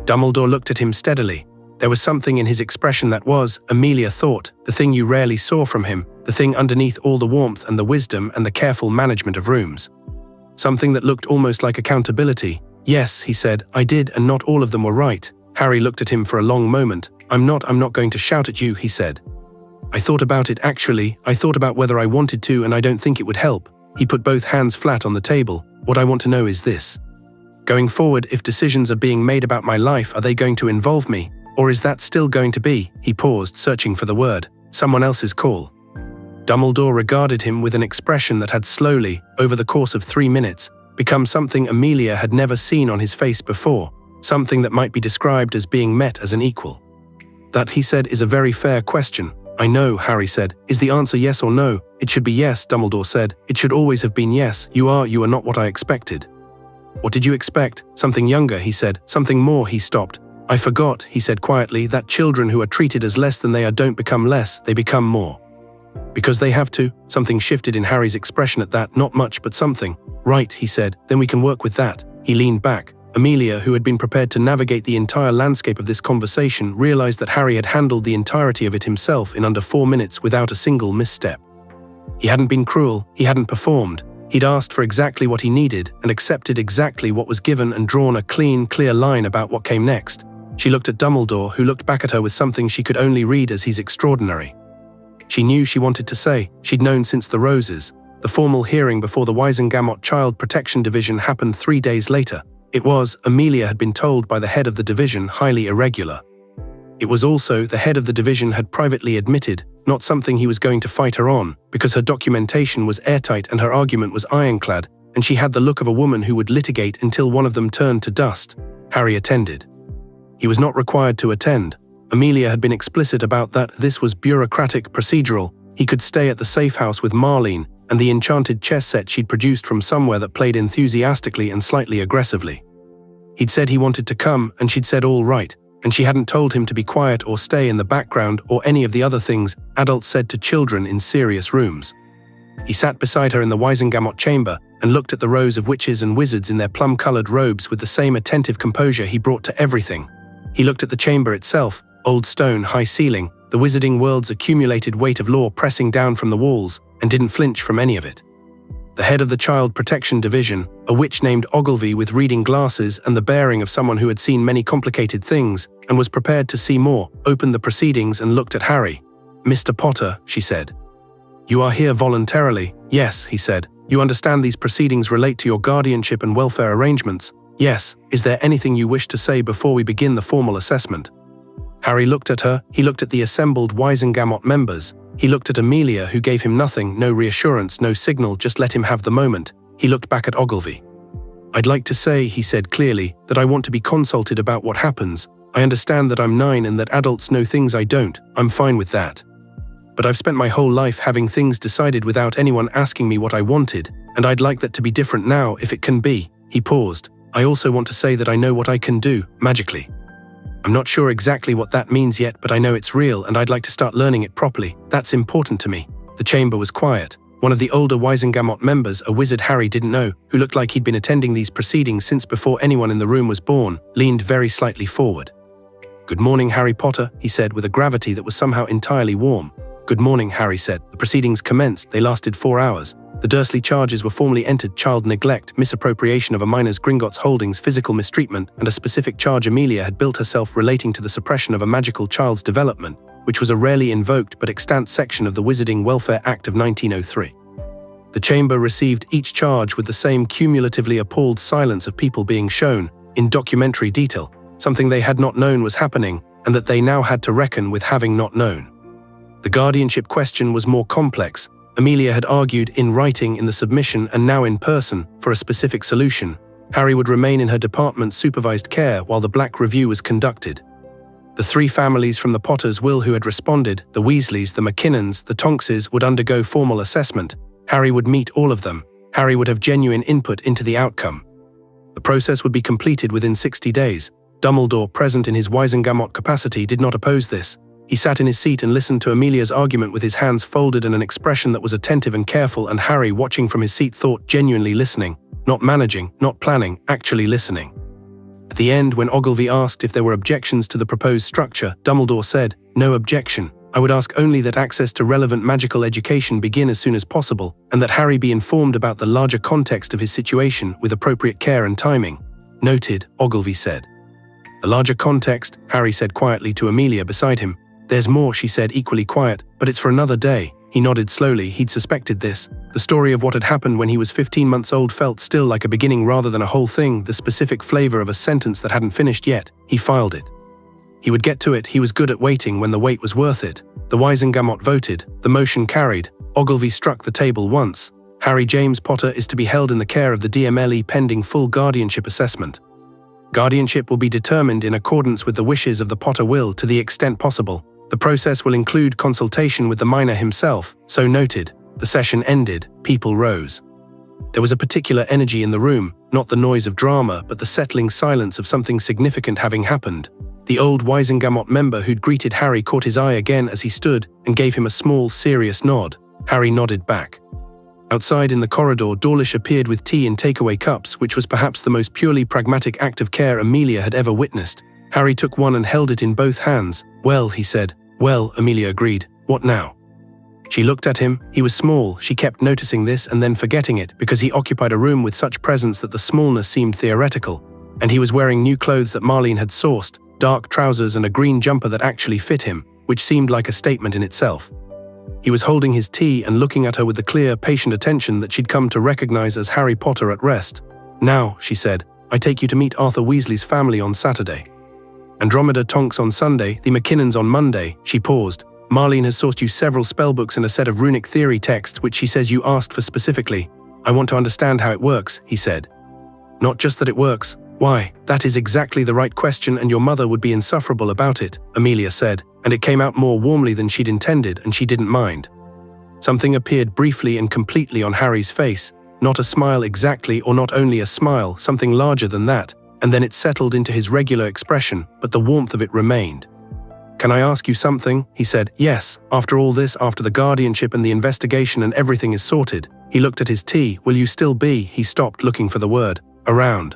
Dumbledore looked at him steadily. There was something in his expression that was, Amelia thought, the thing you rarely saw from him, the thing underneath all the warmth and the wisdom and the careful management of rooms. Something that looked almost like accountability. Yes, he said, I did, and not all of them were right. Harry looked at him for a long moment. I'm not going to shout at you, he said. I thought about it actually. I thought about whether I wanted to, and I don't think it would help. He put both hands flat on the table. What I want to know is this. Going forward, if decisions are being made about my life, are they going to involve me? Or is that still going to be, he paused, searching for the word, someone else's call? Dumbledore regarded him with an expression that had slowly, over the course of 3 minutes, become something Amelia had never seen on his face before, something that might be described as being met as an equal. That, he said, is a very fair question. I know, Harry said. Is the answer yes or no? It should be yes, Dumbledore said. It should always have been yes. You are not what I expected. What did you expect? Something younger, he said. Something more, he stopped. I forgot, he said quietly, that children who are treated as less than they are don't become less, they become more. Because they have to. Something shifted in Harry's expression at that, not much, but something. Right, he said, then we can work with that. He leaned back. Amelia, who had been prepared to navigate the entire landscape of this conversation, realized that Harry had handled the entirety of it himself in under 4 minutes without a single misstep. He hadn't been cruel, he hadn't performed. He'd asked for exactly what he needed and accepted exactly what was given and drawn a clean, clear line about what came next. She looked at Dumbledore, who looked back at her with something she could only read as he's extraordinary. She knew she wanted to say, she'd known since the roses. The formal hearing before the Wizengamot Child Protection Division happened 3 days later. It was, Amelia had been told by the head of the division, highly irregular. It was also, the head of the division had privately admitted, not something he was going to fight her on, because her documentation was airtight and her argument was ironclad, and she had the look of a woman who would litigate until one of them turned to dust. Harry attended. He was not required to attend. Amelia had been explicit about that. This was bureaucratic, procedural. He could stay at the safe house with Marlene and the enchanted chess set she'd produced from somewhere that played enthusiastically and slightly aggressively. He'd said he wanted to come, and she'd said all right, and she hadn't told him to be quiet or stay in the background or any of the other things adults said to children in serious rooms. He sat beside her in the Wizengamot chamber and looked at the rows of witches and wizards in their plum-colored robes with the same attentive composure he brought to everything. He looked at the chamber itself, old stone, high ceiling, the wizarding world's accumulated weight of law pressing down from the walls, and didn't flinch from any of it. The head of the Child Protection Division, a witch named Ogilvy with reading glasses and the bearing of someone who had seen many complicated things and was prepared to see more, opened the proceedings and looked at Harry. Mr. Potter, she said. You are here voluntarily. Yes, he said. You understand these proceedings relate to your guardianship and welfare arrangements. Yes. Is there anything you wish to say before we begin the formal assessment? Harry looked at her. He looked at the assembled Wizengamot members. He looked at Amelia, who gave him nothing, no reassurance, no signal, just let him have the moment. He looked back at Ogilvy. I'd like to say, he said clearly, that I want to be consulted about what happens. I understand that I'm 9 and that adults know things I don't. I'm fine with that. But I've spent my whole life having things decided without anyone asking me what I wanted, and I'd like that to be different now if it can be. He paused. I also want to say that I know what I can do, magically. I'm not sure exactly what that means yet, but I know it's real and I'd like to start learning it properly. That's important to me. The chamber was quiet. One of the older Wizengamot members, a wizard Harry didn't know, who looked like he'd been attending these proceedings since before anyone in the room was born, leaned very slightly forward. Good morning, Harry Potter, he said with a gravity that was somehow entirely warm. Good morning, Harry said. The proceedings commenced. They lasted 4 hours. The Dursley charges were formally entered: child neglect, misappropriation of a minor's Gringotts holdings, physical mistreatment, and a specific charge Amelia had built herself relating to the suppression of a magical child's development, which was a rarely invoked but extant section of the Wizarding Welfare Act of 1903. The chamber received each charge with the same cumulatively appalled silence of people being shown, in documentary detail, something they had not known was happening, and that they now had to reckon with having not known. The guardianship question was more complex. Amelia had argued in writing in the submission and now in person for a specific solution. Harry would remain in her department's supervised care while the Black Review was conducted. The three families from the Potter's will who had responded, the Weasleys, the McKinnons, the Tonkses, would undergo formal assessment. Harry would meet all of them. Harry would have genuine input into the outcome. The process would be completed within 60 days. Dumbledore, present in his Wizengamot capacity, did not oppose this. He sat in his seat and listened to Amelia's argument with his hands folded and an expression that was attentive and careful, and Harry, watching from his seat, thought, genuinely listening. Not managing, not planning, actually listening. At the end, when Ogilvy asked if there were objections to the proposed structure, Dumbledore said, "No objection. I would ask only that access to relevant magical education begin as soon as possible, and that Harry be informed about the larger context of his situation with appropriate care and timing." "Noted," Ogilvy said. "The larger context," Harry said quietly to Amelia beside him. "There's more," she said, equally quiet, "but it's for another day." He nodded slowly. He'd suspected this. The story of what had happened when he was 15 months old felt still like a beginning rather than a whole thing, the specific flavor of a sentence that hadn't finished yet. He filed it. He would get to it. He was good at waiting when the wait was worth it. The Wizengamot voted. The motion carried. Ogilvy struck the table once. Harry James Potter is to be held in the care of the DMLE pending full guardianship assessment. Guardianship will be determined in accordance with the wishes of the Potter will to the extent possible. The process will include consultation with the minor himself, so noted. The session ended. People rose. There was a particular energy in the room, not the noise of drama, but the settling silence of something significant having happened. The old Wizengamot member who'd greeted Harry caught his eye again as he stood and gave him a small, serious nod. Harry nodded back. Outside in the corridor, Dawlish appeared with tea in takeaway cups, which was perhaps the most purely pragmatic act of care Amelia had ever witnessed. Harry took one and held it in both hands. "Well," he said. "Well," Amelia agreed. "What now?" She looked at him. He was small. She kept noticing this and then forgetting it because he occupied a room with such presence that the smallness seemed theoretical. And he was wearing new clothes that Marlene had sourced, dark trousers and a green jumper that actually fit him, which seemed like a statement in itself. He was holding his tea and looking at her with the clear, patient attention that she'd come to recognize as Harry Potter at rest. "Now," she said, "I take you to meet Arthur Weasley's family on Saturday. Andromeda Tonks on Sunday, the McKinnons on Monday." She paused. "Marlene has sourced you several spellbooks and a set of runic theory texts which she says you asked for specifically. I want to understand how it works," he said. "Not just that it works. Why, that is exactly the right question, and your mother would be insufferable about it," Amelia said, and it came out more warmly than she'd intended, and she didn't mind. Something appeared briefly and completely on Harry's face, not a smile exactly, or not only a smile, something larger than that, and then it settled into his regular expression, but the warmth of it remained. "Can I ask you something?" he said. "Yes. After all this, after the guardianship and the investigation and everything is sorted." He looked at his tea. "Will you still be," he stopped, looking for the word, "around?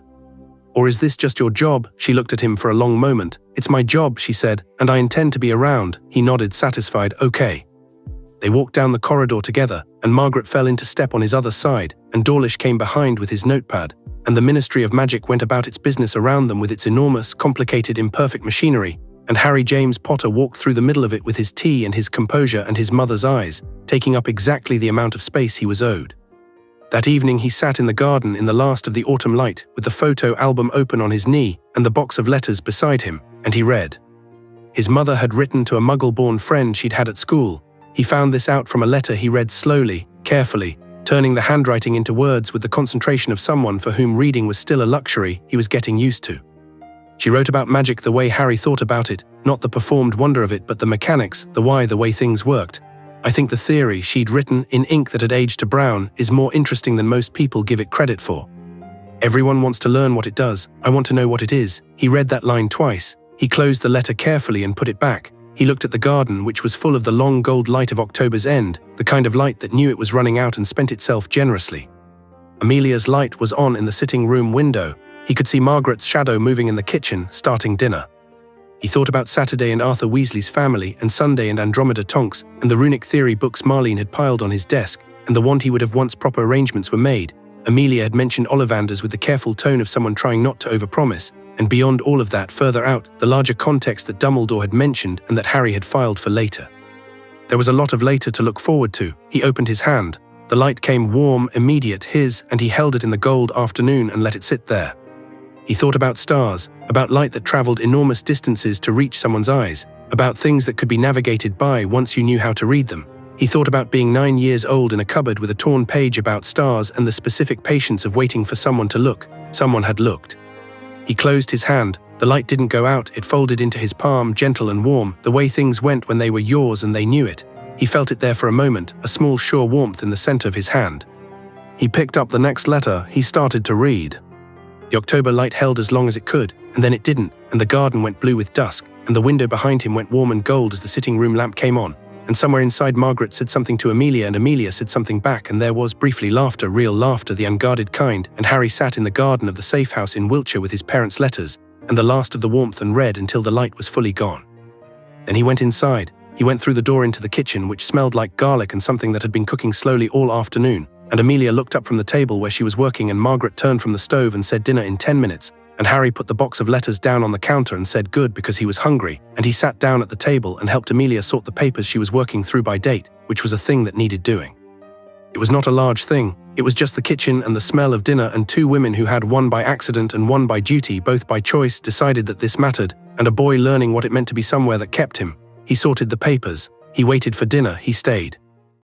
Or is this just your job?" She looked at him for a long moment. "It's my job," she said, "and I intend to be around." He nodded, satisfied. "Okay." They walked down the corridor together, and Margaret fell into step on his other side, and Dawlish came behind with his notepad, and the Ministry of Magic went about its business around them with its enormous, complicated, imperfect machinery, and Harry James Potter walked through the middle of it with his tea and his composure and his mother's eyes, taking up exactly the amount of space he was owed. That evening he sat in the garden in the last of the autumn light, with the photo album open on his knee and the box of letters beside him, and he read. His mother had written to a Muggle-born friend she'd had at school. He found this out from a letter he read slowly, carefully, turning the handwriting into words with the concentration of someone for whom reading was still a luxury he was getting used to. She wrote about magic the way Harry thought about it, not the performed wonder of it, but the mechanics, the why, the way things worked. I think the theory she'd written, in ink that had aged to brown, is more interesting than most people give it credit for. Everyone wants to learn what it does. I want to know what it is. He read that line twice. He closed the letter carefully and put it back. He looked at the garden, which was full of the long gold light of October's end, the kind of light that knew it was running out and spent itself generously. Amelia's light was on in the sitting room window. He could see Margaret's shadow moving in the kitchen, starting dinner. He thought about Saturday and Arthur Weasley's family, and Sunday and Andromeda Tonks, and the runic theory books Marlene had piled on his desk, and the want he would have once proper arrangements were made. Amelia had mentioned Ollivanders with the careful tone of someone trying not to overpromise, and beyond all of that, further out, the larger context that Dumbledore had mentioned and that Harry had filed for later. There was a lot of later to look forward to. He opened his hand. The light came warm, immediate, his, and he held it in the gold afternoon and let it sit there. He thought about stars, about light that traveled enormous distances to reach someone's eyes, about things that could be navigated by once you knew how to read them. He thought about being 9 years old in a cupboard with a torn page about stars and the specific patience of waiting for someone to look. Someone had looked. He closed his hand. The light didn't go out, it folded into his palm, gentle and warm, the way things went when they were yours and they knew it. He felt it there for a moment, a small sure warmth in the center of his hand. He picked up the next letter. He started to read. The October light held as long as it could, and then it didn't, and the garden went blue with dusk, and the window behind him went warm and gold as the sitting room lamp came on. And somewhere inside, Margaret said something to Amelia, and Amelia said something back, and there was briefly laughter, real laughter, the unguarded kind, and Harry sat in the garden of the safe house in Wiltshire with his parents' letters, and the last of the warmth, and read until the light was fully gone. Then he went inside. He went through the door into the kitchen, which smelled like garlic and something that had been cooking slowly all afternoon, and Amelia looked up from the table where she was working, and Margaret turned from the stove and said dinner in 10 minutes, and Harry put the box of letters down on the counter and said good because he was hungry, and he sat down at the table and helped Amelia sort the papers she was working through by date, which was a thing that needed doing. It was not a large thing. It was just the kitchen and the smell of dinner, and two women who had, one by accident and one by duty, both by choice, decided that this mattered, and a boy learning what it meant to be somewhere that kept him. He sorted the papers. He waited for dinner. He stayed.